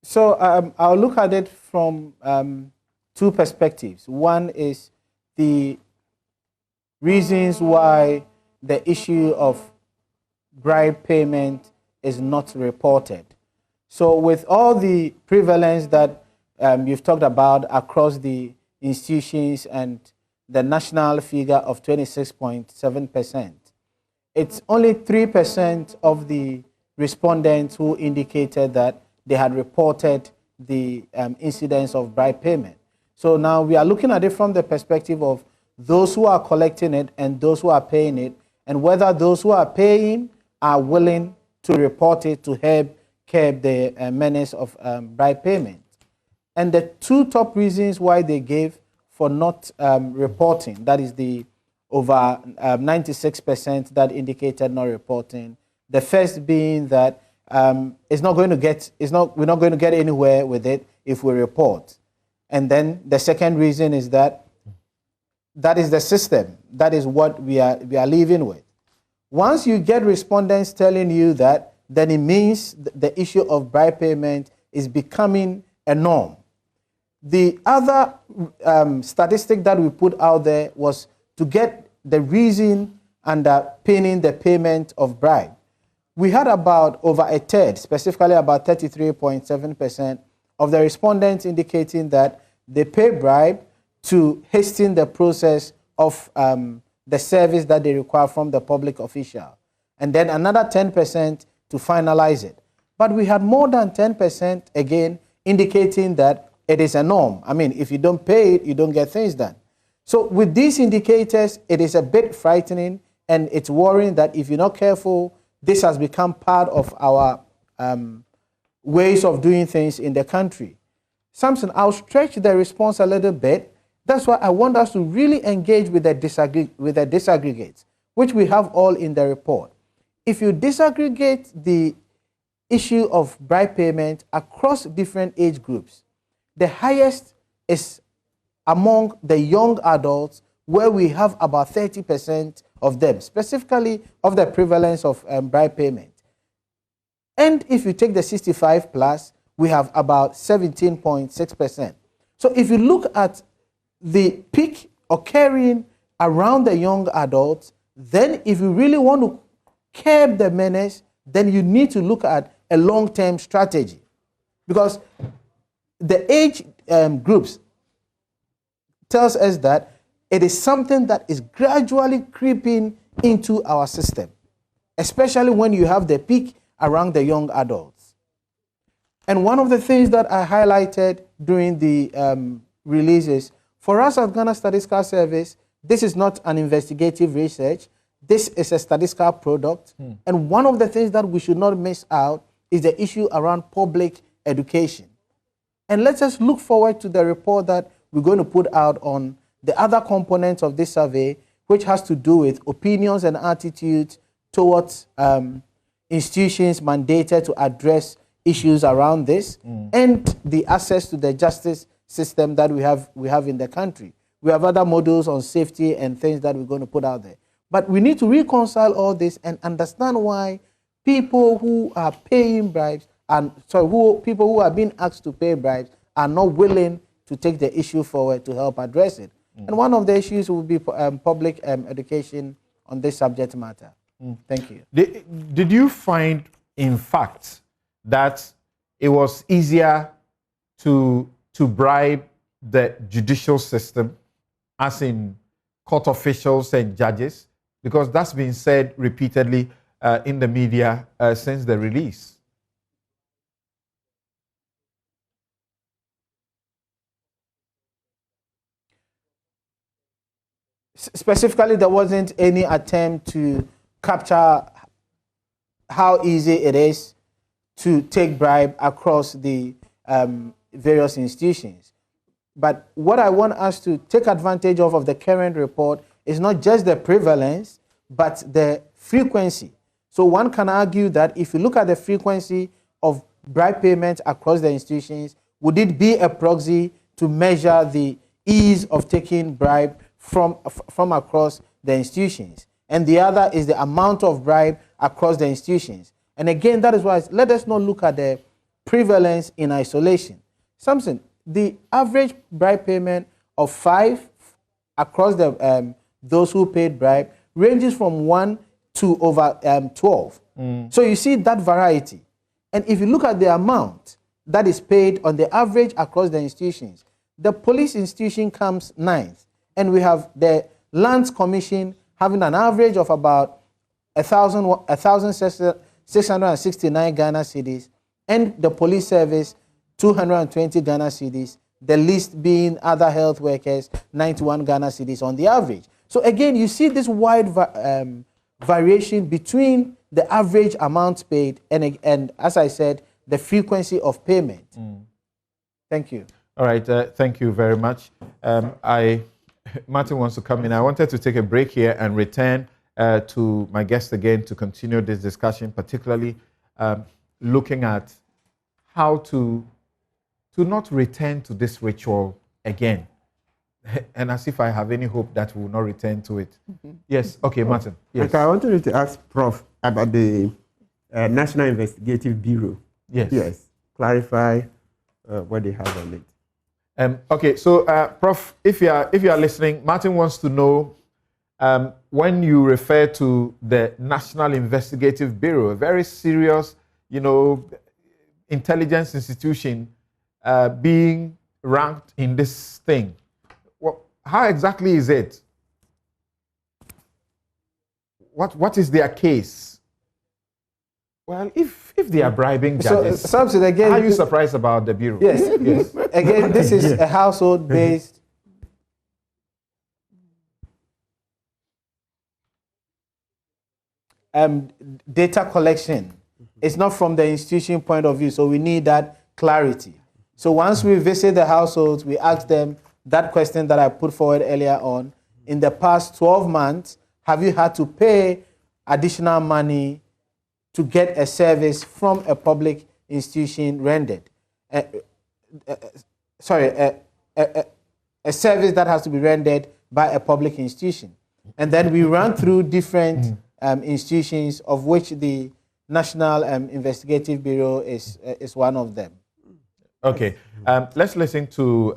A: So I'll look at it from two perspectives. One is the reasons why the issue of bribe payment is not reported. So with all the prevalence that you've talked about across the institutions and the national figure of 26.7%, it's only 3% of the respondents who indicated that they had reported the incidence of bribe payment. So now we are looking at it from the perspective of those who are collecting it and those who are paying it, and whether those who are paying are willing to report it to help curb the menace of bribe payment. And the two top reasons why they gave for not reporting, that is the over 96% that indicated not reporting. The first being that we're not going to get anywhere with it if we report. And then the second reason is that is the system. That is what we are living with. Once you get respondents telling you that, then it means the issue of bribe payment is becoming a norm. The other statistic that we put out there was to get the reason underpinning the payment of bribe. We had about over a third, specifically about 33.7% of the respondents indicating that they pay bribe to hasten the process of the service that they require from the public official. And then another 10% to finalize it. But we had more than 10% again indicating that it is a norm. I mean, if you don't pay it, you don't get things done. So with these indicators, it is a bit frightening, and it's worrying that if you're not careful, this has become part of our ways of doing things in the country. Samson, I'll stretch the response a little bit. That's why I want us to really engage with the disaggregates, which we have all in the report. If you disaggregate the issue of bribe payment across different age groups, the highest is among the young adults, where we have about 30% of them, specifically of the prevalence of bribe payment. And if you take the 65 plus, we have about 17.6%. So if you look at the peak occurring around the young adults, then if you really want to curb the menace, then you need to look at a long-term strategy. Because the age groups tells us that it is something that is gradually creeping into our system, especially when you have the peak around the young adults. And one of the things that I highlighted during the releases, for us at Ghana Statistical Service, this is not an investigative research. This is a statistical product. And one of the things that we should not miss out is the issue around public education. And let us look forward to the report that we're going to put out on the other components of this survey, which has to do with opinions and attitudes towards institutions mandated to address issues around this, and the access to the justice system that we have in the country. We have other models on safety and things that we're going to put out there. But we need to reconcile all this and understand why people who are paying bribes, people who are being asked to pay bribes, are not willing to take the issue forward to help address it. And one of the issues will be public education on this subject matter. Thank you.
C: Did you find, in fact, that it was easier to bribe the judicial system, as in court officials and judges? Because that's been said repeatedly in the media since the release.
A: Specifically, there wasn't any attempt to capture how easy it is to take bribe across the various institutions. But what I want us to take advantage of the current report is not just the prevalence, but the frequency. So one can argue that if you look at the frequency of bribe payments across the institutions, would it be a proxy to measure the ease of taking bribe from across the institutions? And the other is the amount of bribe across the institutions. And again, that is why let us not look at the prevalence in isolation. Samson, the average bribe payment of 5 across the those who paid bribe ranges from 1 to over 12. So you see that variety. And if you look at the amount that is paid on the average across the institutions, the police institution comes 9th. And we have the Lands Commission having an average of about 1,669 Ghana cedis, and the police service 220 Ghana cedis, the least being other health workers 91 Ghana cedis on the average. So again, you see this wide variation between the average amounts paid and as I said, the frequency of payment. Thank you.
C: All right, thank you very much. Martin wants to come in. I wanted to take a break here and return to my guest again to continue this discussion, particularly looking at how to not return to this ritual again. And as if I have any hope that we will not return to it. Yes, okay, Martin. Yes.
H: Okay, I wanted to ask Prof about the National Investigative Bureau.
C: Yes.
H: Yes, clarify what they have on it.
C: Okay, so Prof, if you are listening, Martin wants to know when you refer to the National Investigative Bureau, a very serious, intelligence institution being ranked in this thing. How exactly is it? What is their case? Well, if they are bribing judges,
A: So again,
C: are you surprised about the Bureau?
A: Yes. Yes. Again, this is a household-based data collection. It's not from the institution point of view, so we need that clarity. So once we visit the households, we ask them that question that I put forward earlier on. In the past 12 months, have you had to pay additional money to get a service from a public institution rendered? A service that has to be rendered by a public institution. And then we run through different institutions, of which the National Investigative Bureau is one of them.
C: Okay, let's listen to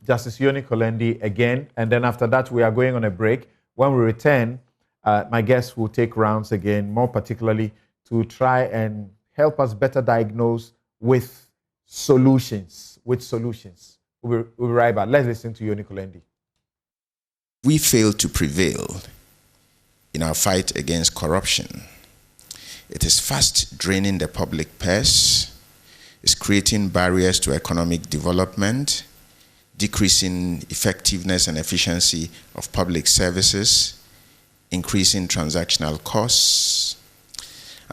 C: Justice Yoni Kolendi again, and then after that we are going on a break. When we return, my guests will take rounds again, more particularly to try and help us better diagnose with solutions. We'll be right back. Let's listen to Yoni Kolendi.
G: We fail to prevail in our fight against corruption. It is fast draining the public purse, is creating barriers to economic development, decreasing effectiveness and efficiency of public services, increasing transactional costs,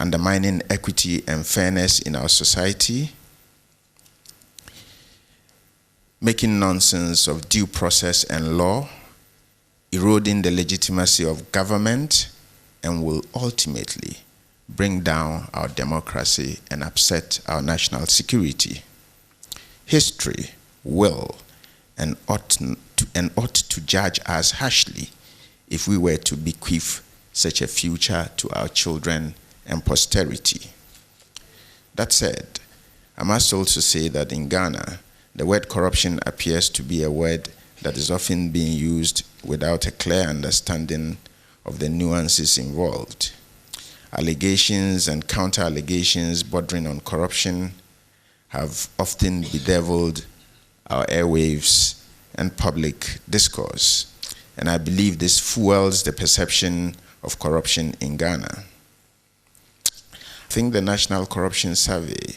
G: undermining equity and fairness in our society, making nonsense of due process and law, eroding the legitimacy of government, and will ultimately bring down our democracy and upset our national security. History will and ought to judge us harshly if we were to bequeath such a future to our children and posterity. That said, I must also say that in Ghana, the word corruption appears to be a word that is often being used without a clear understanding of the nuances involved. Allegations and counter-allegations bordering on corruption have often bedeviled our airwaves and public discourse, and I believe this fuels the perception of corruption in Ghana. I think the National Corruption Survey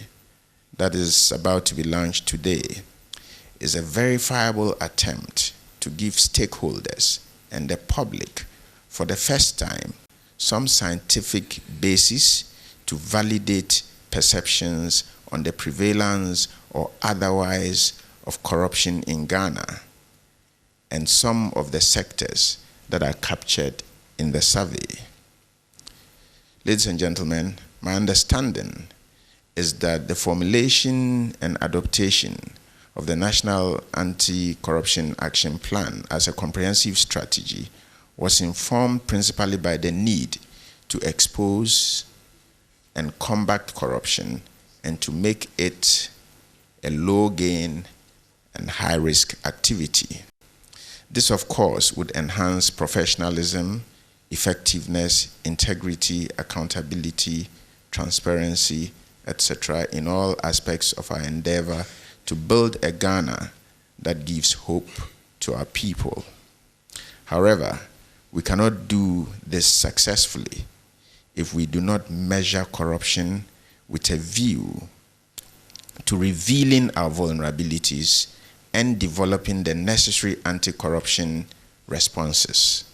G: that is about to be launched today is a verifiable attempt to give stakeholders and the public, for the first time, some scientific basis to validate perceptions on the prevalence or otherwise of corruption in Ghana and some of the sectors that are captured in the survey. Ladies and gentlemen, my understanding is that the formulation and adaptation of the National Anti-Corruption Action Plan as a comprehensive strategy was informed principally by the need to expose and combat corruption and to make it a low-gain and high-risk activity. This, of course, would enhance professionalism, effectiveness, integrity, accountability, transparency, etc., in all aspects of our endeavor to build a Ghana that gives hope to our people. However, we cannot do this successfully if we do not measure corruption with a view to revealing our vulnerabilities and developing the necessary anti-corruption responses.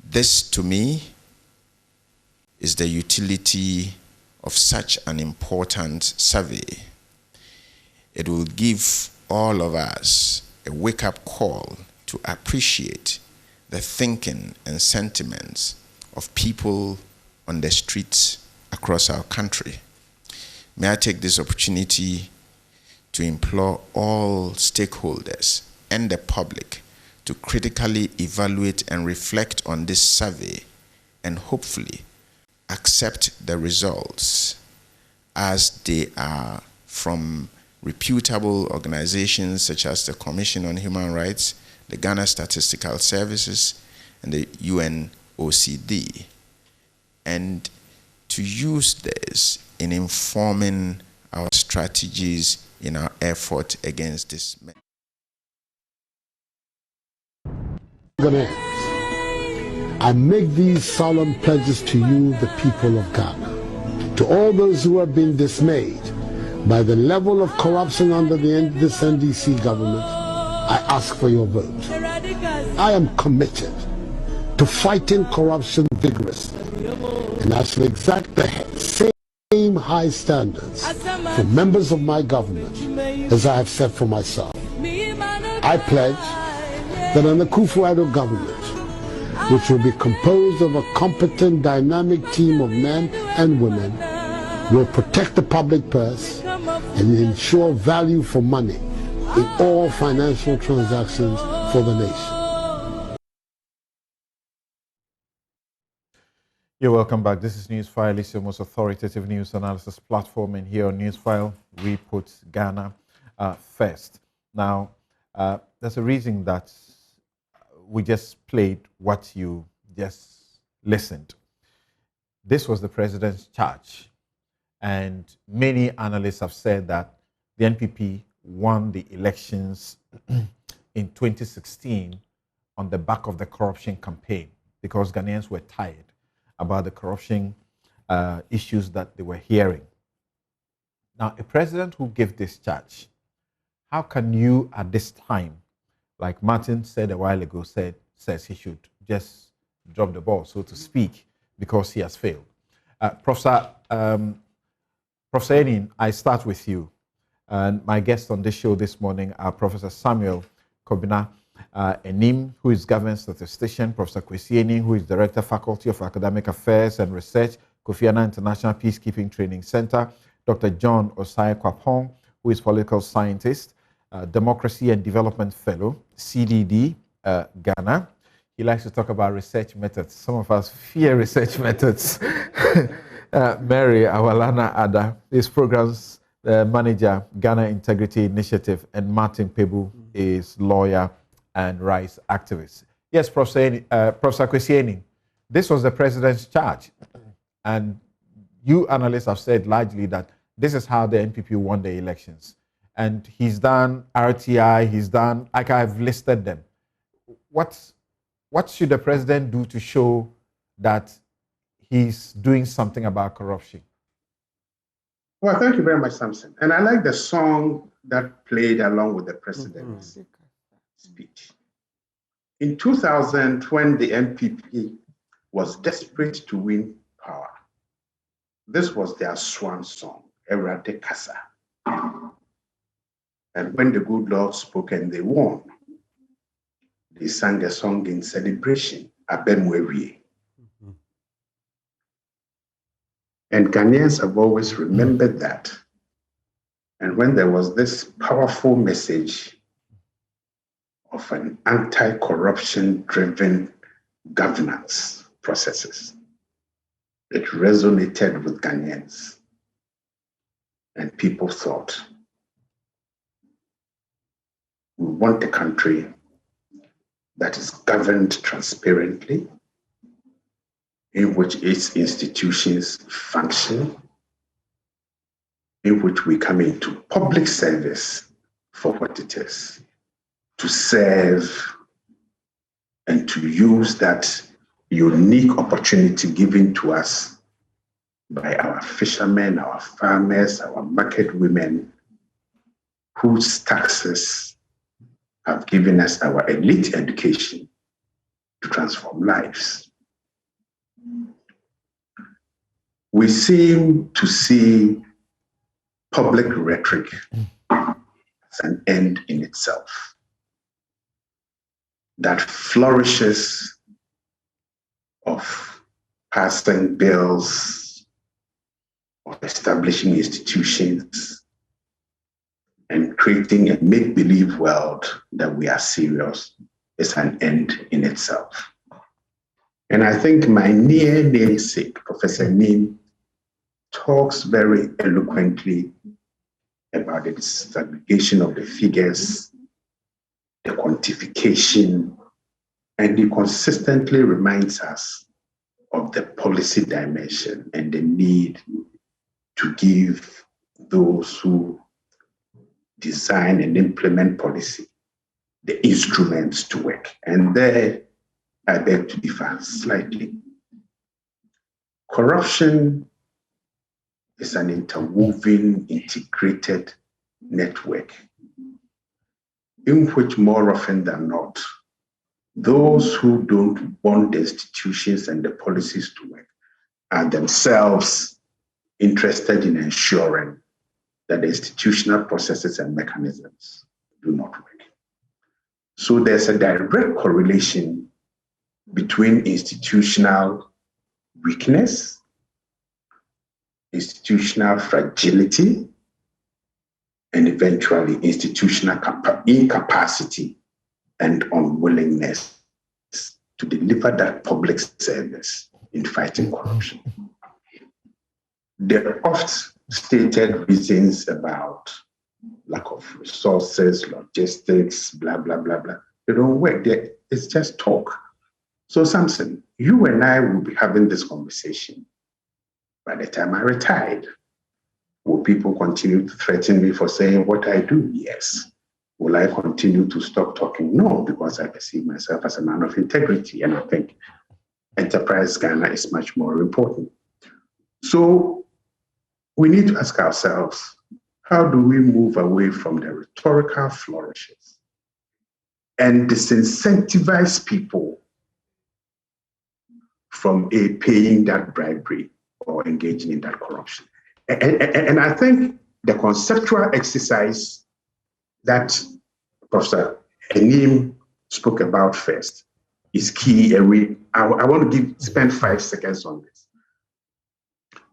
G: This, to me, is the utility of such an important survey. It will give all of us a wake-up call to appreciate the thinking and sentiments of people on the streets across our country. May I take this opportunity to implore all stakeholders and the public to critically evaluate and reflect on this survey and hopefully accept the results as they are from reputable organizations such as the Commission on Human Rights, the Ghana Statistical Services, and the UNOCD, and to use this in informing our strategies in our effort against this.
I: I make these solemn pledges to you, the people of Ghana. To all those who have been dismayed by the level of corruption under this NDC government, I ask for your vote. I am committed to fighting corruption vigorously, and I shall exact the same high standards for members of my government as I have set for myself. I pledge that an Akufo-Addo government, which will be composed of a competent, dynamic team of men and women, will protect the public purse and ensure value for money in all financial transactions for the nation.
C: You're welcome back. This is Newsfile. It's your most authoritative news analysis platform, and here on Newsfile, we put Ghana first. Now, there's a reason that we just played what you just listened. This was the president's charge, and many analysts have said that the NPP won the elections in 2016 on the back of the corruption campaign, because Ghanaians were tired about the corruption issues that they were hearing. Now, a president who gave this charge, how can you at this time, like Martin said a while ago, says he should just drop the ball, so to speak, because he has failed? Professor Enin, I start with you. And my guests on this show this morning are Professor Samuel Kobina Enim, who is government statistician, Professor Kwesi Enin, who is Director, Faculty of Academic Affairs and Research, Kofi Annan International Peacekeeping Training Center, Dr. John Osai Kwapong, who is political scientist, Democracy and Development Fellow, CDD, Ghana. He likes to talk about research methods. Some of us fear research methods. Mary Awalana Ada is programs manager, Ghana Integrity Initiative, and Martin Pebu is lawyer and rights activist. Yes, Professor Kwesi Enin, this was the president's charge, and you analysts have said largely that this is how the NPP won the elections. And he's done RTI, he's done, like I've listed them. What should the president do to show that he's doing something about corruption?
F: Well, thank you very much, Samson. And I like the song that played along with the president's speech. In 2000, when the NPP was desperate to win power, this was their swan song, Erade Kasa. And when the good Lord spoke and they won, they sang a song in celebration, Abemwerie. And Ghanaians have always remembered that. And when there was this powerful message of an anti-corruption driven governance processes, it resonated with Ghanaians. And people thought, we want a country that is governed transparently, in which its institutions function, in which we come into public service for what it is, to serve and to use that unique opportunity given to us by our fishermen, our farmers, our market women, whose taxes have given us our elite education to transform lives. We seem to see public rhetoric as an end in itself that flourishes of passing bills, of establishing institutions, and creating a make-believe world that we are serious is an end in itself. And I think my near namesake, Professor Nim, talks very eloquently about the disaggregation of the figures, the quantification, and he consistently reminds us of the policy dimension and the need to give those who design and implement policy the instruments to work. And there, I beg to differ slightly. Corruption is an interwoven, integrated network in which more often than not, those who don't want the institutions and the policies to work are themselves interested in ensuring that the institutional processes and mechanisms do not work. So there's a direct correlation between institutional weakness, institutional fragility, and eventually institutional incapacity and unwillingness to deliver that public service in fighting corruption. There are oft stated reasons about lack of resources, logistics, blah, blah, blah, blah. They don't work. It's just talk. So Samson, you and I will be having this conversation by the time I retired. Will people continue to threaten me for saying what I do? Yes. Will I continue to stop talking? No, because I perceive myself as a man of integrity, and I think Enterprise Ghana is much more important. So we need to ask ourselves, how do we move away from the rhetorical flourishes and disincentivize people from paying that bribery or engaging in that corruption? And I think the conceptual exercise that Professor Enim spoke about first is key. I want to spend 5 seconds on this.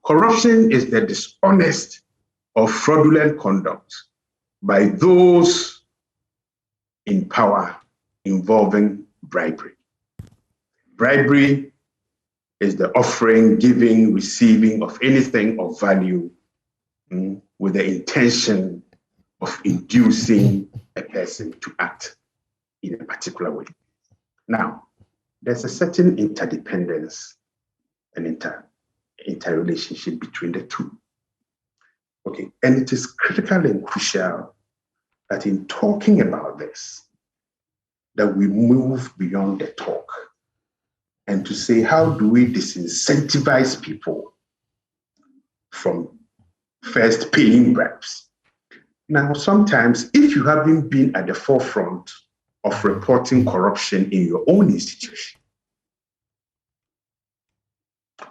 F: Corruption is the dishonest or fraudulent conduct by those in power involving bribery. Bribery is the offering, giving, receiving of anything of value with the intention of inducing a person to act in a particular way. Now, there's a certain interdependence and interrelationship between the two. Okay, and it is critical and crucial that in talking about this, that we move beyond the talk and to say, how do we disincentivize people from first paying bribes? Now, sometimes if you haven't been at the forefront of reporting corruption in your own institution,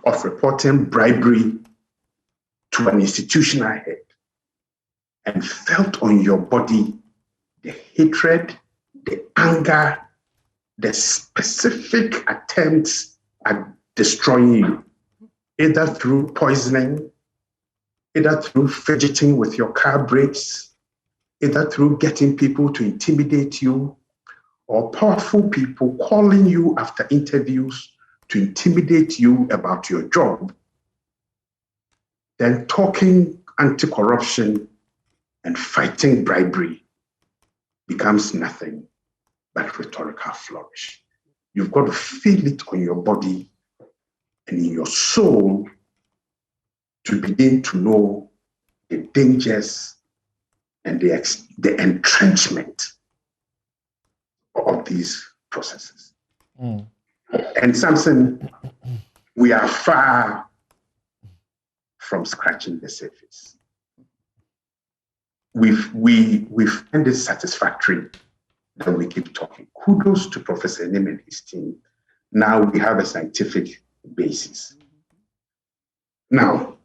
F: of reporting bribery to an institutional head, and felt on your body the hatred, the anger, the specific attempts at destroying you, either through poisoning, either through fidgeting with your car brakes, either through getting people to intimidate you, or powerful people calling you after interviews to intimidate you about your job, then talking anti-corruption and fighting bribery becomes nothing but rhetorical flourish. You've got to feel it on your body and in your soul to begin to know the dangers and the entrenchment of these processes. And Samson, we are far from scratching the surface. We find it satisfactory that we keep talking. Kudos to Professor Nim and his team. Now we have a scientific basis. Now,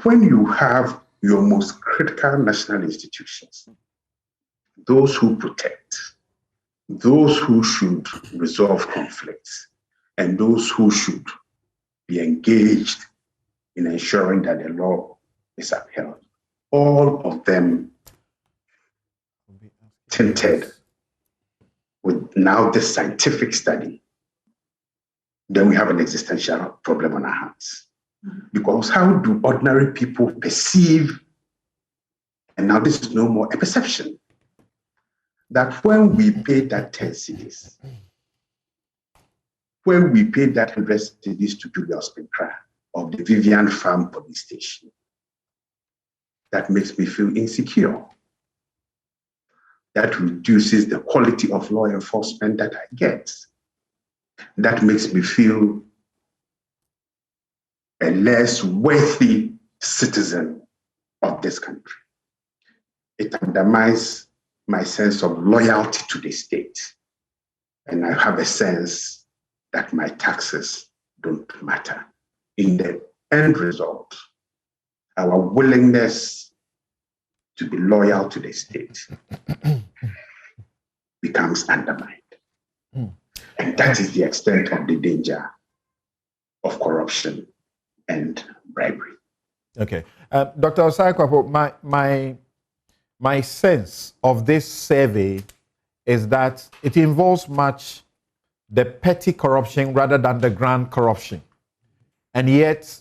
F: when you have your most critical national institutions, those who protect, those who should resolve conflicts, and those who should be engaged in ensuring that the law is upheld, all of them tinted with now this scientific study, then we have an existential problem on our hands. Because how do ordinary people perceive, and now this is no more a perception, that when we pay that 10 cedis, when we pay that 100 cedis to Julius Pinkra of the Vivian Farm Police Station, that makes me feel insecure. That reduces the quality of law enforcement that I get. That makes me feel a less worthy citizen of this country. It undermines my sense of loyalty to the state. And I have a sense that my taxes don't matter. In the end result, our willingness to be loyal to the state becomes undermined. And that is the extent of the danger of corruption and bribery.
C: Okay. Dr. Osai-Kwapo, my sense of this survey is that it involves much the petty corruption rather than the grand corruption. And yet,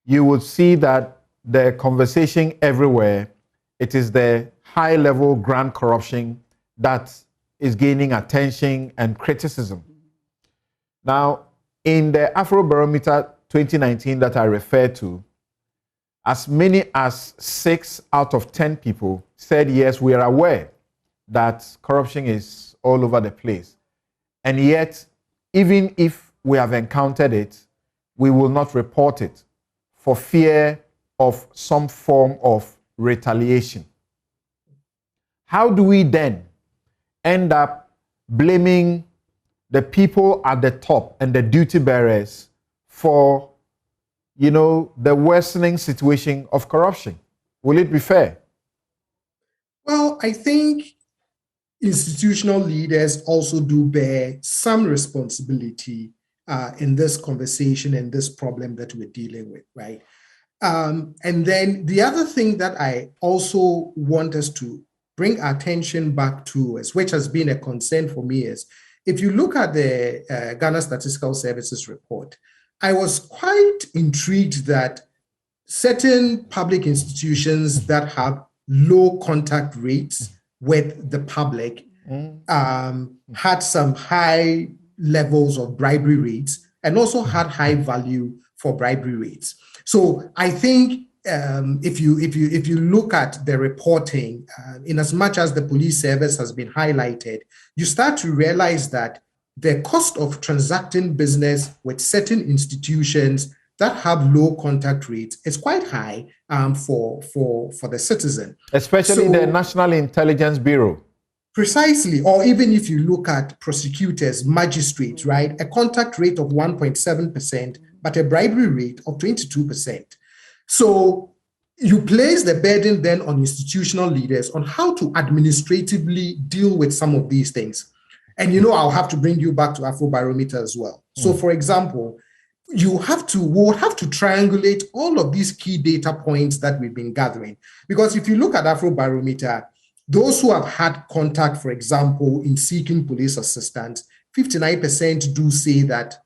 C: you would see that the conversation everywhere, it is the high-level grand corruption that is gaining attention and criticism. Now, in the Afrobarometer 2019 that I referred to, as many as 6 out of 10 people said, yes, we are aware that corruption is all over the place. And yet, even if we have encountered it, we will not report it for fear of some form of retaliation. How do we then end up blaming the people at the top and the duty bearers for, the worsening situation of corruption? Will it be fair?
E: Well, I think institutional leaders also do bear some responsibility in this conversation and this problem that we're dealing with, right? And then the other thing that I also want us to bring attention back to, which has been a concern for me, is if you look at the Ghana Statistical Services report, I was quite intrigued that certain public institutions that have low contact rates with the public had some high levels of bribery rates and also had high value for bribery rates. So I think if you look at the reporting, in as much as the police service has been highlighted, you start to realize that the cost of transacting business with certain institutions that have low contact rates is quite high for the citizen.
C: Especially the National Intelligence Bureau.
E: Precisely, or even if you look at prosecutors, magistrates, right? A contact rate of 1.7%, but a bribery rate of 22%. So you place the burden then on institutional leaders on how to administratively deal with some of these things. And I'll have to bring you back to Afrobarometer as well. So for example, we'll have to triangulate all of these key data points that we've been gathering. Because if you look at Afrobarometer, those who have had contact, for example, in seeking police assistance, 59% do say that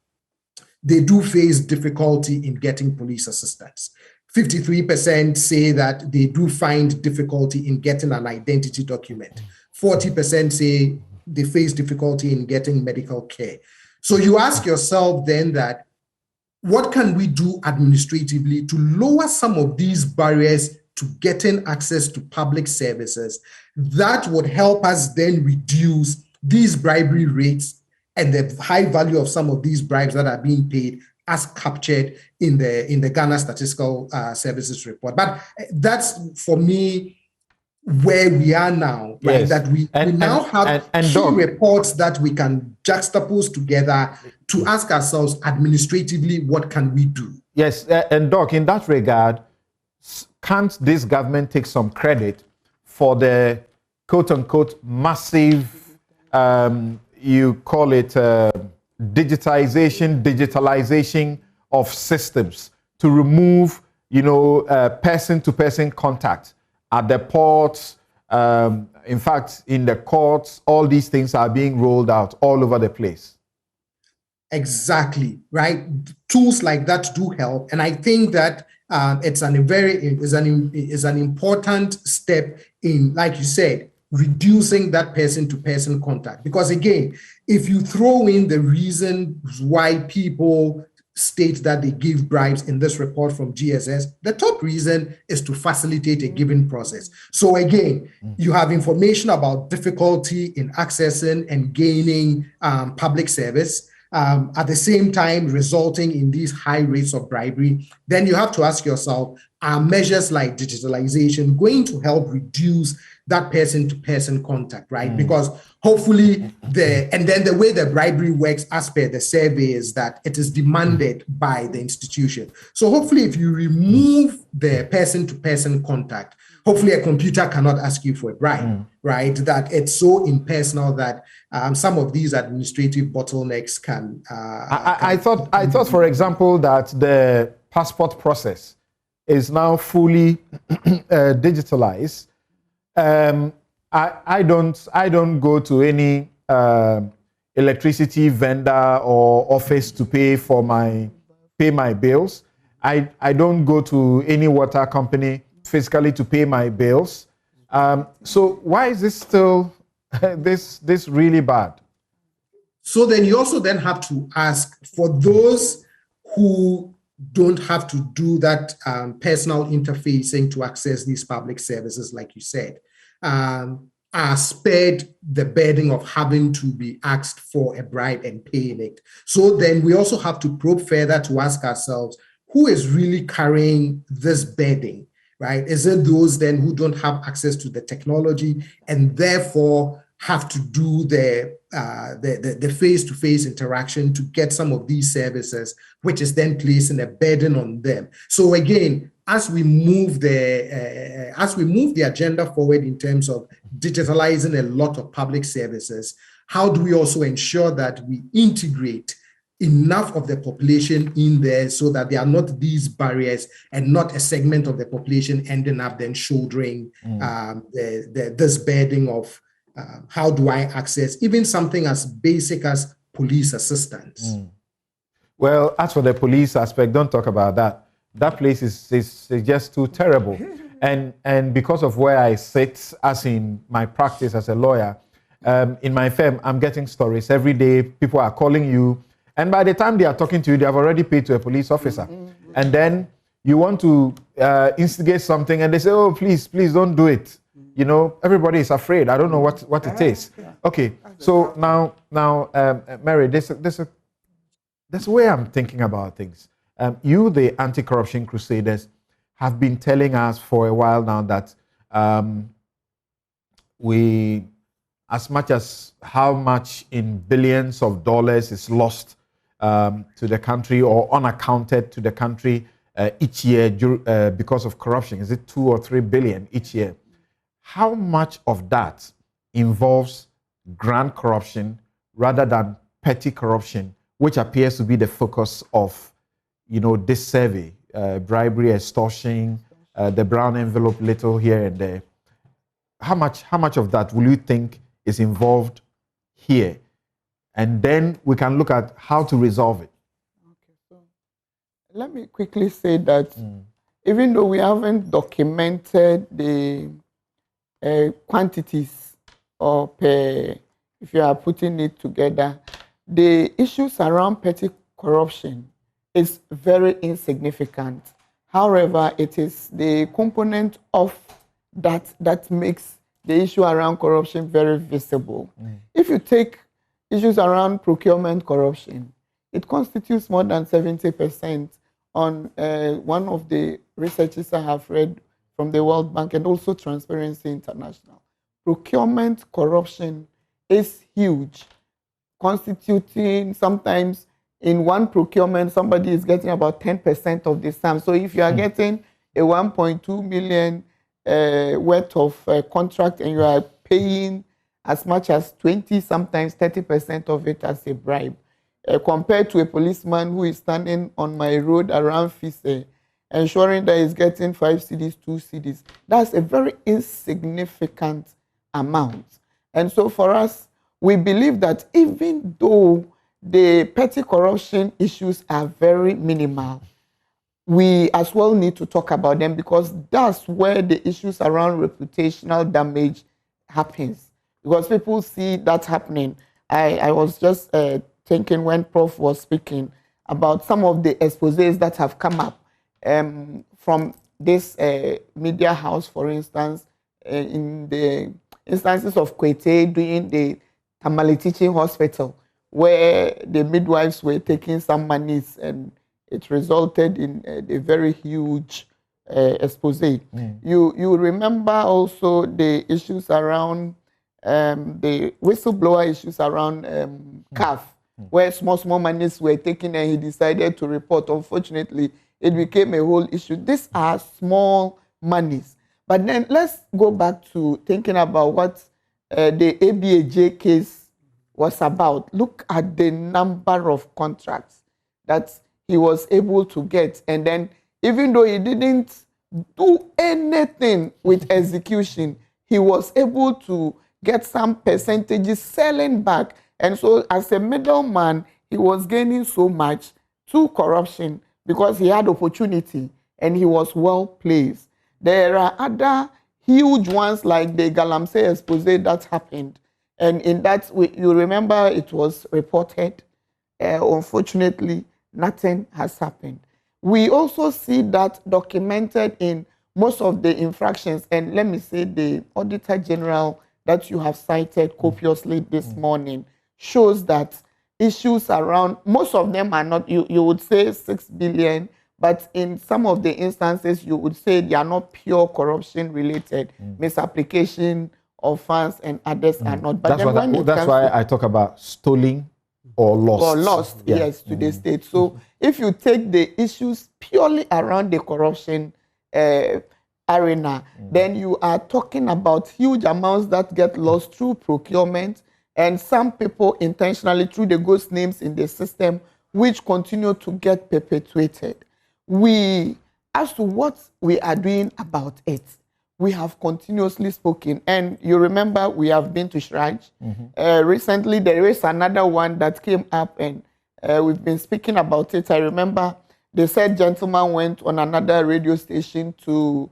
E: they do face difficulty in getting police assistance. 53% say that they do find difficulty in getting an identity document. 40% say they face difficulty in getting medical care. So you ask yourself then that, what can we do administratively to lower some of these barriers to getting access to public services that would help us then reduce these bribery rates and the high value of some of these bribes that are being paid as captured in the Ghana Statistical Services report. But that's, for me, where we are now, right?
C: Yes.
E: That we now have key reports that we can juxtapose together to ask ourselves administratively, what can we do?
C: Yes, and Doc, in that regard, can't this government take some credit for the quote-unquote massive, you call it digitalization of systems to remove, person-to-person contact at the ports, in fact, in the courts? All these things are being rolled out all over the place.
E: Exactly, right? Tools like that do help. And I think that it's an important step in, like you said, reducing that person-to-person contact. Because again, if you throw in the reasons why people state that they give bribes in this report from GSS, the top reason is to facilitate a given process. So again, you have information about difficulty in accessing and gaining public service. at the same time resulting in these high rates of bribery, then you have to ask yourself, are measures like digitalization going to help reduce that person-to-person contact, right? Because hopefully and then the way the bribery works as per the survey is that it is demanded by the institution. So hopefully if you remove the person-to-person contact, hopefully a computer cannot ask you for a bribe, right? That it's so impersonal that some of these administrative bottlenecks can.
C: I thought, for example, that the passport process is now fully digitalized. I don't go to any electricity vendor or office to pay my bills. I don't go to any water company physically to pay my bills. So why is this still this really bad?
E: So then you also then have to ask, for those who don't have to do that personal interfacing to access these public services, like you said, are spared the burden of having to be asked for a bribe and paying it. So then we also have to probe further to ask ourselves, who is really carrying this burden, right? Is it those then who don't have access to the technology and therefore have to do the face-to-face interaction to get some of these services, which is then placing a burden on them? So again, as we move the agenda forward in terms of digitalizing a lot of public services, how do we also ensure that we integrate enough of the population in there so that there are not these barriers and not a segment of the population ending up then shouldering this burden of how do I access even something as basic as police assistance?
C: Well, as for the police aspect, don't talk about that. That place is just too terrible. And because of where I sit, as in my practice as a lawyer, in my firm, I'm getting stories every day. People are calling you. And by the time they are talking to you, they have already paid to a police officer. And then you want to instigate something and they say, oh, please don't do it. You know, everybody is afraid. I don't know what it is. Okay, so now, Mary, there's a way I'm thinking about things. You, the anti-corruption crusaders, have been telling us for a while now that as much as how much in billions of dollars is lost to the country or unaccounted to the country each year because of corruption. Is it 2 or 3 billion each year? How much of that involves grand corruption rather than petty corruption, which appears to be the focus of, this survey? Bribery, extortion, the brown envelope, little here and there. How much of that will you think is involved here? And then we can look at how to resolve it.
D: Okay, so let me quickly say that even though we haven't documented the quantities or if you are putting it together, the issues around petty corruption is very insignificant. However, it is the component of that makes the issue around corruption very visible. If you take issues around procurement corruption, it constitutes more than 70% on one of the researches I have read from the World Bank and also Transparency International. Procurement corruption is huge, constituting sometimes in one procurement, somebody is getting about 10% of the sum. So if you are getting a 1.2 million worth of contract and you are paying as much as 20, sometimes 30% of it as a bribe, compared to a policeman who is standing on my road around Fise, ensuring that he's getting 5 cedis, 2 cedis. That's a very insignificant amount. And so for us, we believe that even though the petty corruption issues are very minimal, we as well need to talk about them because that's where the issues around reputational damage happens. Because people see that happening. I was just thinking when Prof was speaking about some of the exposés that have come up from this media house, for instance, in the instances of Kwete doing the Tamale Teaching Hospital, where the midwives were taking some monies, and it resulted in a very huge expose. You remember also the issues around the whistleblower issues around CAF, where small monies were taken and he decided to report. Unfortunately, it became a whole issue. These are small monies. But then let's go back to thinking about what the ABAJ case was about. Look at the number of contracts that he was able to get. And then even though he didn't do anything with execution, he was able to get some percentages selling back. And so as a middleman, he was gaining so much through corruption because he had opportunity and he was well placed. There are other huge ones like the Galamsey expose that happened. And in that, you remember it was reported. Unfortunately, nothing has happened. We also see that documented in most of the infractions. And let me say the Auditor General that you have cited copiously this morning shows that issues around, most of them are not, you would say 6 billion, but in some of the instances, you would say they are not pure corruption related, misapplication of funds, and others are not. But
C: that's why I talk about stolen or lost.
D: Or lost, yes, to the state. So if you take the issues purely around the corruption arena, then you are talking about huge amounts that get lost through procurement, and some people intentionally through the ghost names in the system, which continue to get perpetuated. As to what we are doing about it, we have continuously spoken. And you remember we have been to Shraj. Recently, there is another one that came up, and we've been speaking about it. I remember the said gentleman went on another radio station to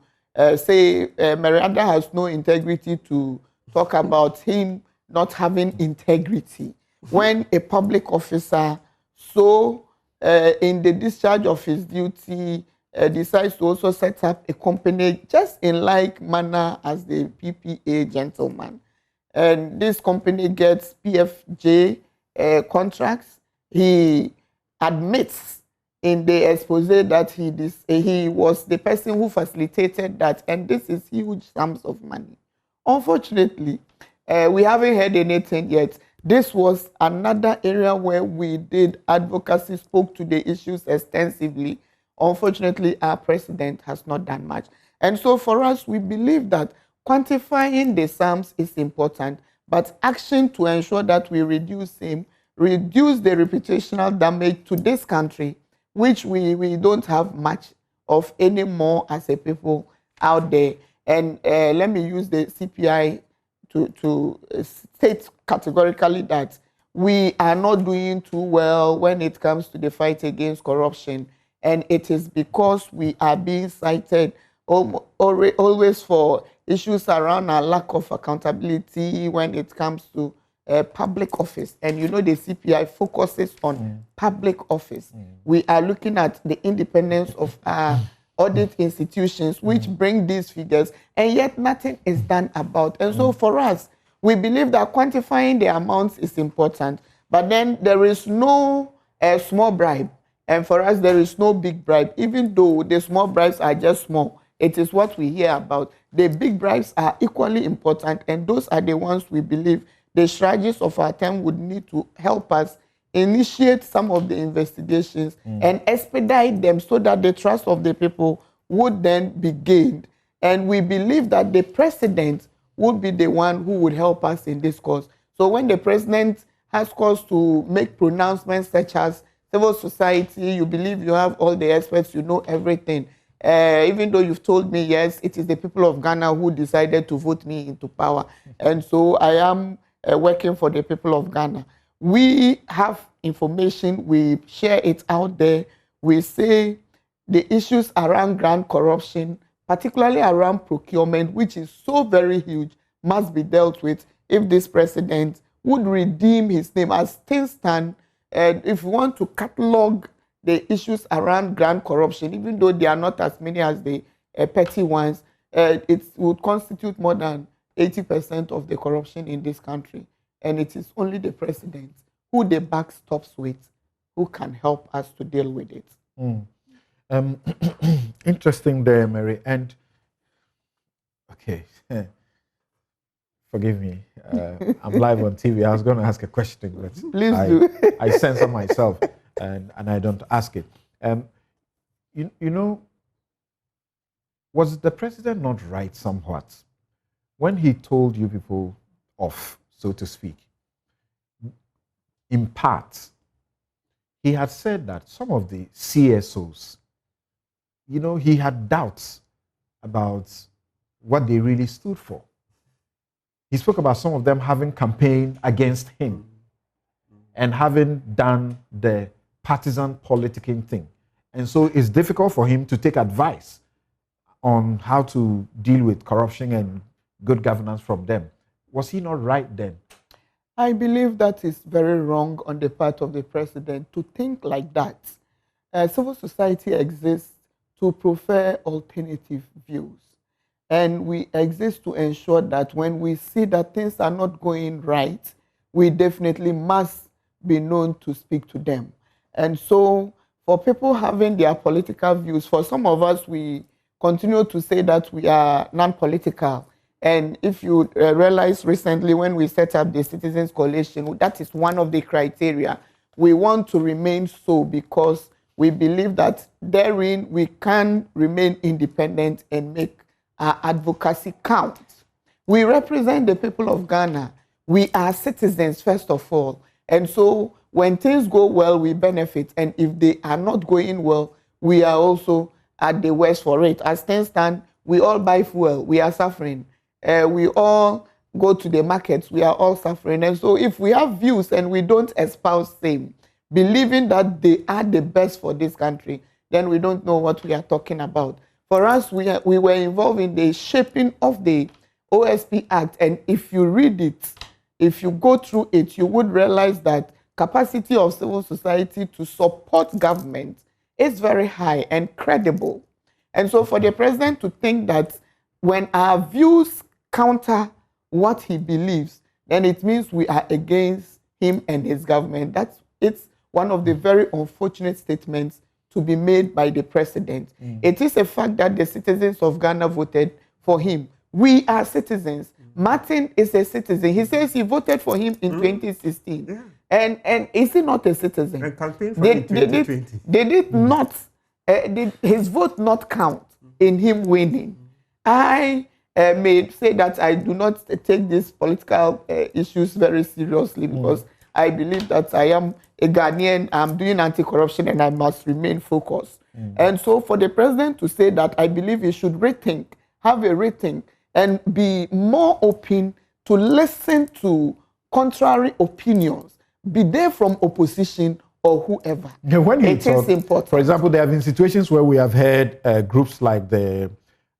D: say Meriada has no integrity, to talk about him not having integrity. When a public officer, in the discharge of his duty, decides to also set up a company just in like manner as the PPA gentleman. And this company gets PFJ contracts. He admits in the expose that he was the person who facilitated that, and this is huge sums of money. Unfortunately, we haven't heard anything yet. This was another area where we did advocacy, spoke to the issues extensively. Unfortunately, our president has not done much. And so for us, we believe that quantifying the sums is important, but action to ensure that we reduce the reputational damage to this country, which we don't have much of anymore as a people out there. And let me use the CPI to state categorically that we are not doing too well when it comes to the fight against corruption. And it is because we are being cited always for issues around our lack of accountability when it comes to public office. And you know the CPI focuses on public office. We are looking at the independence of our audit institutions, which bring these figures, and yet nothing is done about. And so for us, we believe that quantifying the amounts is important, but then there is no small bribe. And for us, there is no big bribe, even though the small bribes are just small. It is what we hear about. The big bribes are equally important, and those are the ones we believe the strategies of our time would need to help us initiate some of the investigations and expedite them so that the trust of the people would then be gained. And we believe that the president would be the one who would help us in this cause. So when the president has cause to make pronouncements such as civil society, you believe you have all the experts, you know everything. Even though you've told me, yes, it is the people of Ghana who decided to vote me into power. And so I am working for the people of Ghana. We have information, we share it out there. We say the issues around grant corruption, particularly around procurement, which is so very huge, must be dealt with if this president would redeem his name. As things stand, if we want to catalog the issues around grant corruption, even though they are not as many as the petty ones, it would constitute more than 80% of the corruption in this country. And it is only the president who the buck stops with, who can help us to deal with it.
C: Interesting there, Mary. And okay, forgive me. I'm live on TV. I was going to ask a question, but
D: Please do.
C: I censor myself and I don't ask it. You know, was the president not right somewhat when he told you people off, so to speak? In part, he had said that some of the CSOs, you know, he had doubts about what they really stood for. He spoke about some of them having campaigned against him and having done the partisan politicking thing. And so it's difficult for him to take advice on how to deal with corruption and good governance from them. Was he not right then?
D: I believe that is very wrong on the part of the president to think like that. Civil society exists to prefer alternative views. And we exist to ensure that when we see that things are not going right, we definitely must be known to speak to them. And so for people having their political views, for some of us, we continue to say that we are non-political. And if you realize recently when we set up the Citizens Coalition, that is one of the criteria. We want to remain so because we believe that therein we can remain independent and make our advocacy count. We represent the people of Ghana. We are citizens, first of all. And so when things go well, we benefit. And if they are not going well, we are also at the worst for it. As things stand, we all buy fuel. We are suffering. We all go to the markets, we are all suffering. And so if we have views and we don't espouse same, believing that they are the best for this country, then we don't know what we are talking about. For us, we were involved in the shaping of the OSP Act. And if you read it, if you go through it, you would realize that capacity of civil society to support government is very high and credible. And so for the president to think that when our views counter what he believes, then it means we are against him and his government. It's one of the very unfortunate statements to be made by the president. It is a fact that the citizens of Ghana voted for him. We are citizens. Martin is a citizen. He says he voted for him in 2016. Yeah. And is he not a citizen?
H: And campaigned for him in 2020.
D: They did not, did his vote not count in him winning. I may say that I do not take these political issues very seriously because I believe that I am a Ghanaian, I'm doing anti-corruption and I must remain focused. And so for the president to say that, I believe he should rethink, have a rethink, and be more open to listen to contrary opinions, be they from opposition or whoever.
C: Yeah, when
D: it is important.
C: For example, there have been situations where we have heard groups like the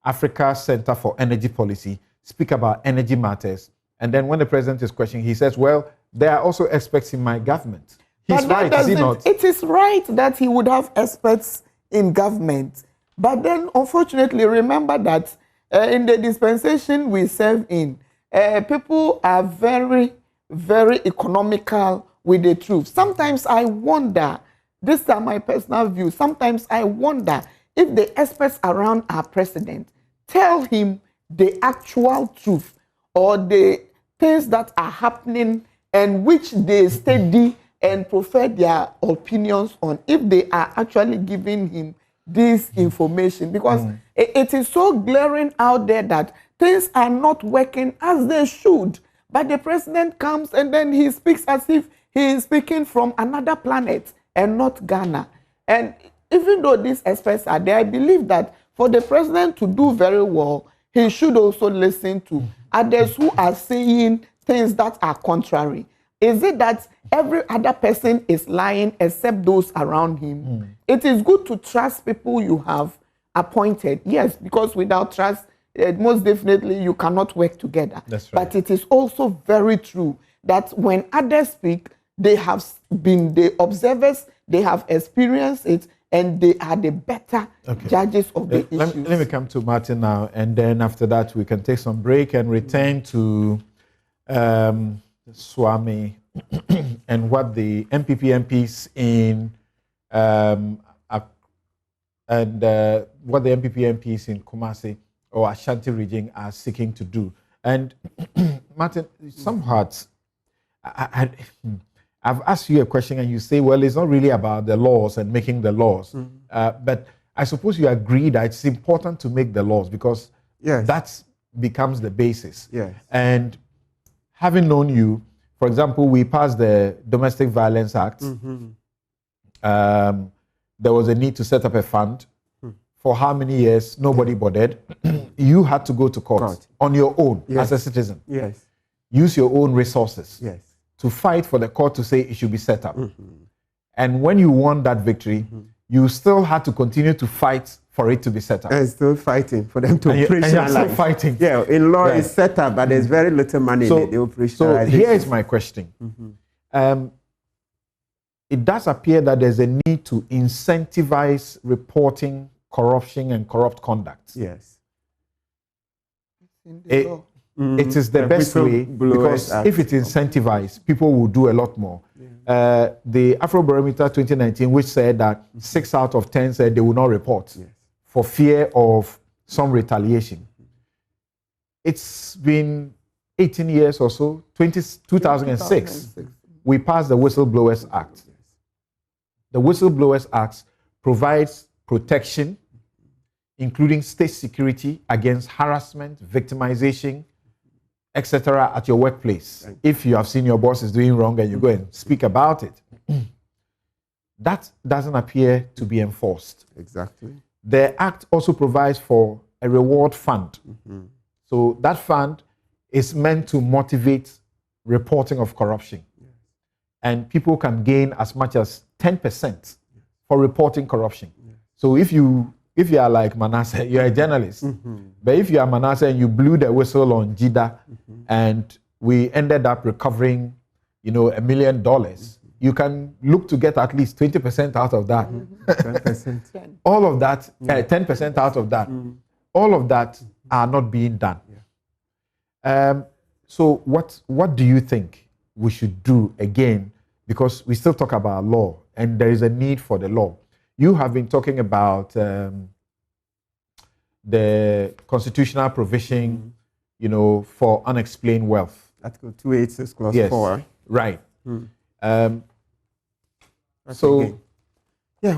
C: Africa Center for Energy Policy speak about energy matters. And then when the president is questioning, he says, well, there are also experts in my government. He's right, is he not?
D: It is right that he would have experts in government. But then, unfortunately, remember that in the dispensation we serve in, people are very, very economical with the truth. Sometimes I wonder, these are my personal views, sometimes I wonder if the experts around our president tell him the actual truth or the things that are happening and which they study and prefer their opinions on, if they are actually giving him this information. Because it is so glaring out there that things are not working as they should. But the president comes and then he speaks as if he is speaking from another planet and not Ghana. And even though these experts are there, I believe that for the president to do very well, he should also listen to others who are saying things that are contrary. Is it that every other person is lying except those around him? It is good to trust people you have appointed. Yes, because without trust, most definitely you cannot work together.
C: That's right.
D: But it is also very true that when others speak, they have been the observers, they have experienced it, and they are the better judges of the issues.
C: Let me come to Martin now, and then after that we can take some break and return to Swami and what the MPP MPs in what the MPP MPs in Kumasi or Ashanti region are seeking to do. And Martin, some hearts, I've asked you a question and you say, well, it's not really about the laws and making the laws. But I suppose you agree that it's important to make the laws because that becomes the basis.
H: Yes.
C: And having known you, for example, we passed the Domestic Violence Act. There was a need to set up a fund. For how many years? Nobody bothered. You had to go to court on your own as a citizen.
H: Yes.
C: Use your own resources to fight for the court to say it should be set up. And when you won that victory, you still had to continue to fight for it to be set up.
H: And still fighting for them to operationalize.
C: And you're still fighting.
H: Yeah, in law it's set up, but there's very little money in the operationalization.
C: So here is my question. It does appear that there's a need to incentivize reporting corruption and corrupt conduct.
H: Yes.
C: It is the best way because if it incentivizes, people will do a lot more. The Afrobarometer 2019, which said that 6 out of 10 said they will not report for fear of some retaliation. It's been 18 years or so, 2006, we passed the Whistleblowers Act. The Whistleblowers Act provides protection, including state security against harassment, victimization, etc. at your workplace. If you have seen your boss is doing wrong and you go and speak about it. That doesn't appear to be enforced.
H: Exactly.
C: The Act also provides for a reward fund. So that fund is meant to motivate reporting of corruption. And people can gain as much as 10% for reporting corruption. So if you are like Manasseh, you're a journalist. But if you are Manasseh and you blew the whistle on Jida and we ended up recovering, $1 million, you can look to get at least 20% out of that.
H: 10%.
C: All of that, 10% out of that. All of that are not being done. So what do you think we should do again? Because we still talk about law and there is a need for the law. You have been talking about the constitutional provision, for unexplained wealth.
H: Article 286 clause 4.
C: Right.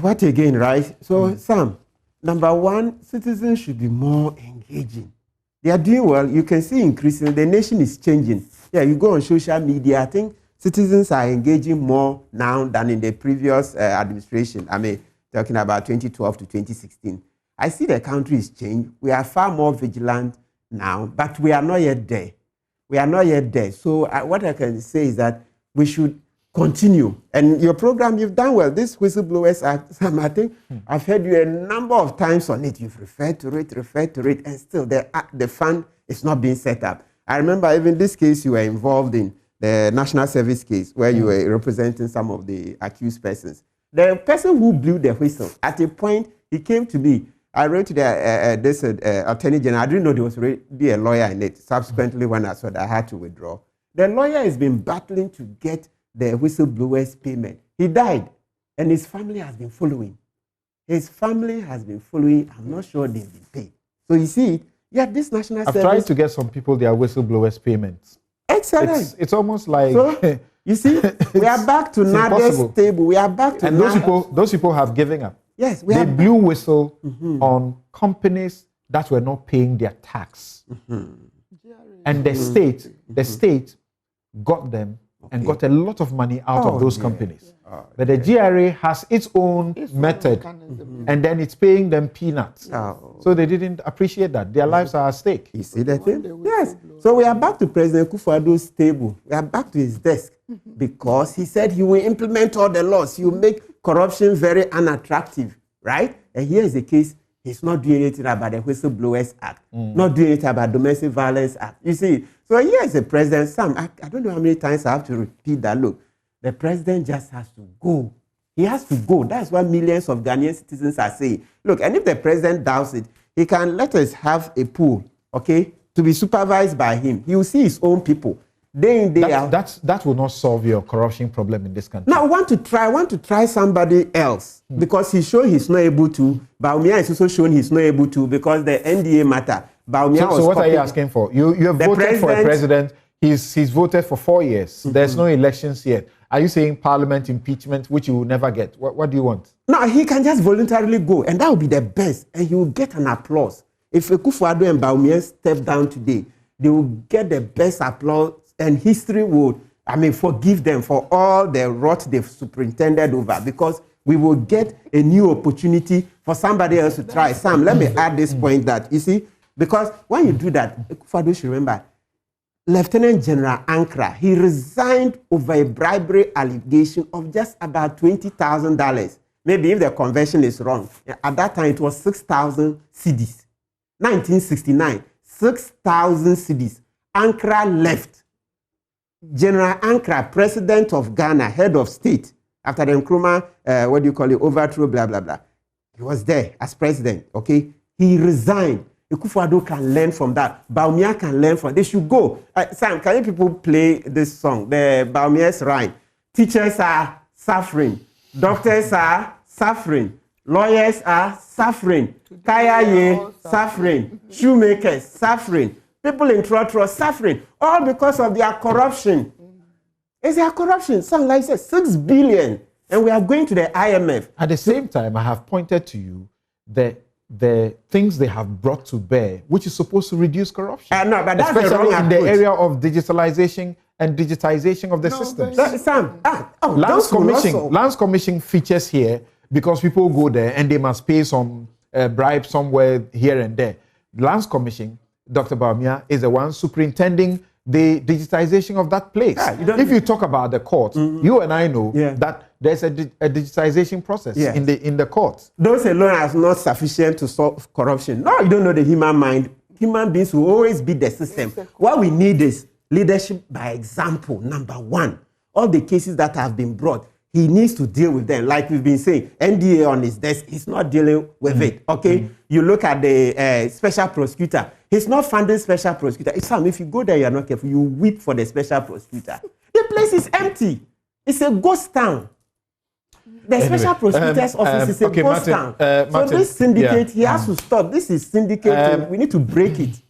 H: What again, right? So, Sam, number one, citizens should be more engaging. They are doing well. You can see increasingly the nation is changing. You go on social media, I think citizens are engaging more now than in the previous administration. I mean, talking about 2012 to 2016. I see the country is changed. We are far more vigilant now, but we are not yet there. We are not yet there. So what I can say is that we should continue. And your program, you've done well. This Whistleblowers Act, Sam, I think I've heard you a number of times on it. You've referred to it, and still the fund is not being set up. I remember even this case you were involved in, the National Service case, where you were representing some of the accused persons. The person who blew the whistle, at a point, he came to me. I wrote to this Attorney General. I didn't know there was already a lawyer in it. Subsequently, when I saw that, I had to withdraw. The lawyer has been battling to get the whistleblower's payment. He died, and his family has been following. His family has been following. I'm not sure they've been paid. So you see, this national service.
C: I've tried to get some people their whistleblowers payments.
H: Excellent.
C: It's almost like.
H: So, you see, we are back to Nader's table. We are back to.
C: And those people have given up.
H: Yes,
C: they blew whistle on companies that were not paying their tax, and the state got them and got a lot of money out of those companies. But the GRA has its own method, and then it's paying them peanuts. So they didn't appreciate that. Their lives are at stake.
H: You see that thing? Yes. So we are back to President Kufuor's table. We are back to his desk because he said he will implement all the laws. He will make corruption very unattractive, right? And here is the case. He's not doing anything about the Whistleblowers Act, not doing anything about Domestic Violence Act. You see, so here is the president. Sam, I don't know how many times I have to repeat that. Look, the president just has to go. He has to go. That's what millions of Ghanaian citizens are saying. Look, and if the president doubts it, he can let us have a pool, okay, to be supervised by him. He will see his own people. day in, day out.
C: That will not solve your corruption problem in this country.
H: Now, I want to try somebody else because he's shown he's not able to. Baumia is also shown he's not able to because the NDA matter.
C: So what are you asking for? You have voted for a president. He's voted for 4 years. There's no elections yet. Are you saying parliament impeachment, which you will never get? What do you want?
H: No, he can just voluntarily go, and that will be the best, and he will get an applause. If Akufo-Addo and Baumia step down today, they will get the best applause, and history would, forgive them for all the rot they've superintended over, because we will get a new opportunity for somebody else to try. Sam, let me add this point that, you see, because when you do that, Akufo-Addo should remember, Lieutenant General Ankara, he resigned over a bribery allegation of just about $20,000. Maybe if the conversion is wrong. At that time, it was 6,000 cedis. 1969, 6,000 cedis. Ankara left. General Ankara, president of Ghana, head of state, after the Nkrumah, overthrow, blah, blah, blah. He was there as president, okay? He resigned. Akufo-Addo can learn from that. Baumia can learn from it. They should go. Sam, can you people play this song, the Baumia's rhyme? Teachers are suffering. Doctors are suffering. Lawyers are suffering. Kayaye suffering. Shoemakers suffering. People in Trotro suffering. All because of their corruption. It's their corruption. Some like say 6 billion. And we are going to the IMF.
C: At the same time, I have pointed to you that the things they have brought to bear, which is supposed to reduce corruption.
H: No, but that's
C: especially
H: the
C: in the area of digitalization and digitization of the systems.
H: Sam,
C: Lands Commission features here because people go there and they must pay some bribe somewhere here and there. Lands Commission, Dr. Baumia, is the one superintending the digitization of that place. If you talk about the courts, you and I know that there's a digitization process in the courts.
H: Those alone are not sufficient to solve corruption. No, you don't know the human mind. Human beings will always beat the system. What we need is leadership by example, number one. All the cases that have been brought, he needs to deal with them. Like we've been saying, NDA on his desk, he's not dealing with it, okay? You look at the special prosecutor, he's not funding special prosecutor. If you go there, you're not careful, you weep for the special prosecutor. The place is empty. It's a ghost town. The special prosecutor's office is a ghost town. So this syndicate, he has to stop. This is syndicate. We need to break it.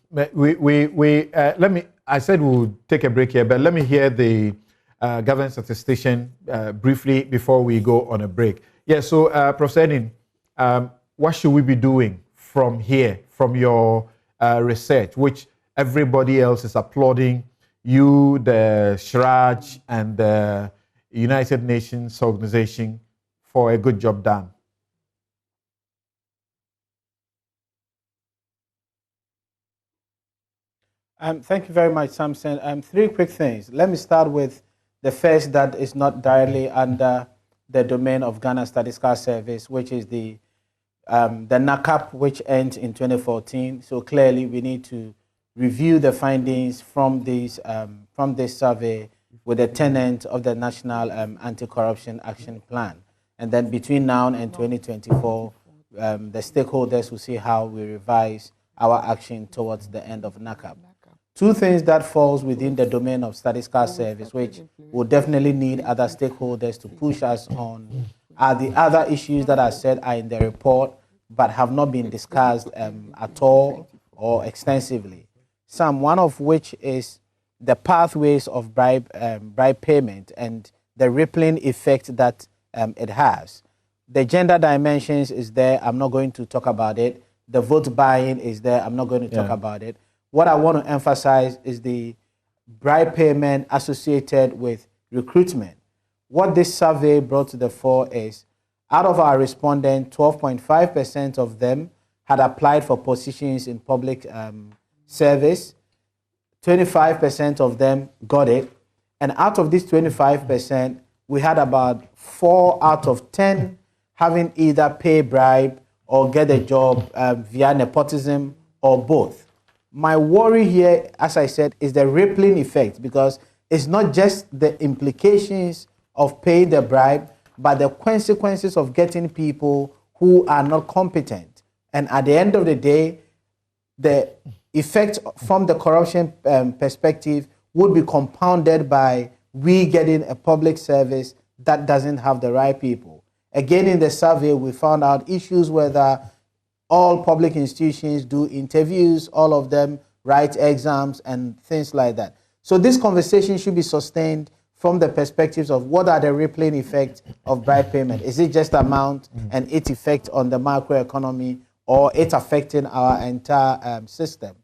C: I said we'll take a break here, but let me hear the government statistician briefly before we go on a break. Yeah, so Professor Enin, what should we be doing from here, from your research, which everybody else is applauding you, the Shraj, and the United Nations organization for a good job done?
A: Thank you very much, Samson. 3 quick things. Let me start with the first that is not directly under the domain of Ghana Statistical Service, which is the NACAP, which ends in 2014. So clearly, we need to review the findings from this survey with the tenant of the National Anti-Corruption Action Plan. And then between now and 2024, the stakeholders will see how we revise our action towards the end of NACAP. 2 things that falls within the domain of Statistical Service, which will definitely need other stakeholders to push us on, are the other issues that I said are in the report, but have not been discussed at all or extensively. Some, one of which is the pathways of bribe payment and the rippling effect that it has. The gender dimensions is there. I'm not going to talk about it. The vote buying is there. I'm not going to talk about it. What I want to emphasize is the bribe payment associated with recruitment. What this survey brought to the fore is, out of our respondents, 12.5% of them had applied for positions in public service. 25% of them got it. And out of this 25%, we had about 4 out of 10 having either pay bribe or get a job via nepotism or both. My worry here, as I said, is the rippling effect, because it's not just the implications of paying the bribe, but the consequences of getting people who are not competent. And at the end of the day, the effect from the corruption perspective would be compounded by we getting a public service that doesn't have the right people. Again, in the survey, we found out issues whether all public institutions do interviews, all of them write exams and things like that. So this conversation should be sustained from the perspectives of what are the rippling effects of bribe payment. Is it just amount and its effect on the macroeconomy, or it affecting our entire system?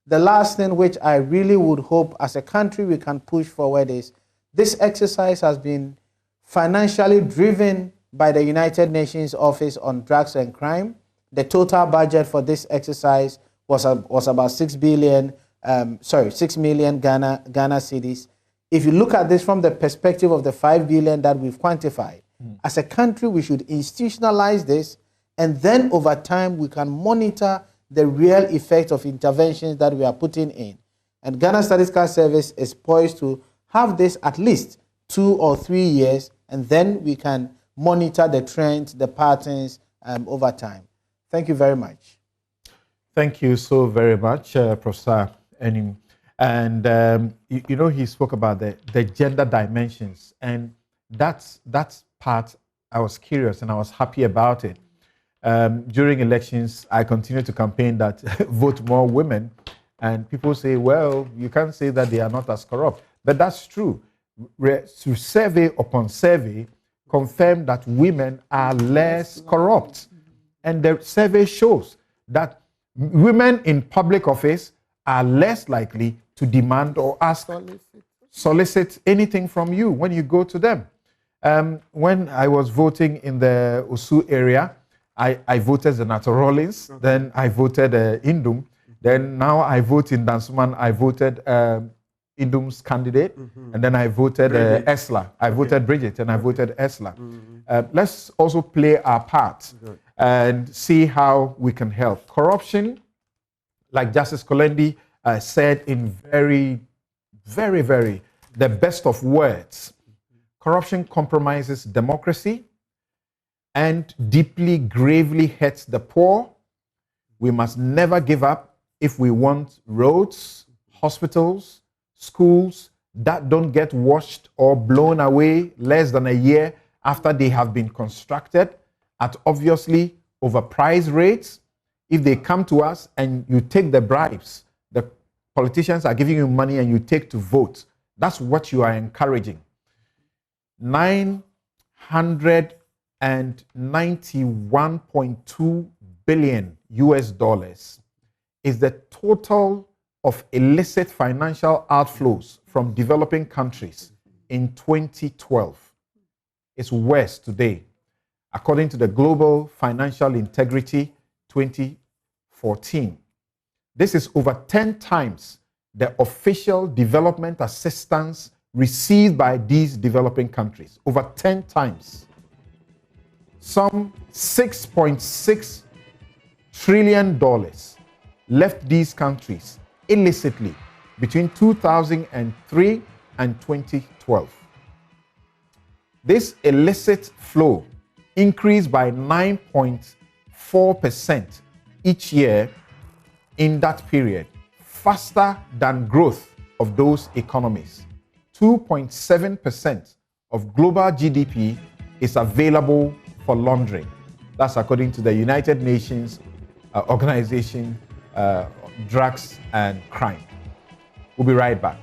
A: The last thing which I really would hope as a country we can push forward is this exercise has been financially driven by the United Nations Office on Drugs and Crime. The total budget for this exercise was about 6 million Ghana cedis. If you look at this from the perspective of the 5 billion that we've quantified, as a country, we should institutionalize this, and then over time, we can monitor the real effect of interventions that we are putting in. And Ghana Statistical Service is poised to have this at least 2 or 3 years, and then we can monitor the trends, the patterns over time. Thank you very much.
C: Thank you so very much, Professor Enim. And you know, he spoke about the gender dimensions, and that's part I was curious and I was happy about it. During elections, I continue to campaign that vote more women, and people say, well, you can't say that they are not as corrupt, but that's true. Through survey upon survey, confirm that women are less corrupt, and the survey shows that women in public office are less likely to demand or solicit anything from you when you go to them. When I was voting in the Osu area, I voted Senator Rollins, then I voted Indum, then now I vote in Dansuman, I voted Indum's candidate, and then I voted Esla. I voted Bridget, and I voted Esla. Let's also play our part and see how we can help. Corruption, like Justice Kolendi said in very, the best of words, corruption compromises democracy and deeply, gravely hurts the poor. We must never give up if we want roads, hospitals, schools that don't get washed or blown away less than a year after they have been constructed at obviously overpriced rates. If they come to us and you take the bribes, the politicians are giving you money and you take to vote, that's what you are encouraging. $991.2 billion US dollars is the total of illicit financial outflows from developing countries in 2012. It's worse today, according to the Global Financial Integrity 2014. This is over 10 times the official development assistance received by these developing countries. Over 10 times. Some $6.6 trillion left these countries illicitly between 2003 and 2012. This illicit flow increased by 9.4% each year in that period, faster than growth of those economies. 2.7% of global GDP is available for laundering. That's according to the United Nations Organization, Drugs and Crime. We'll be right back.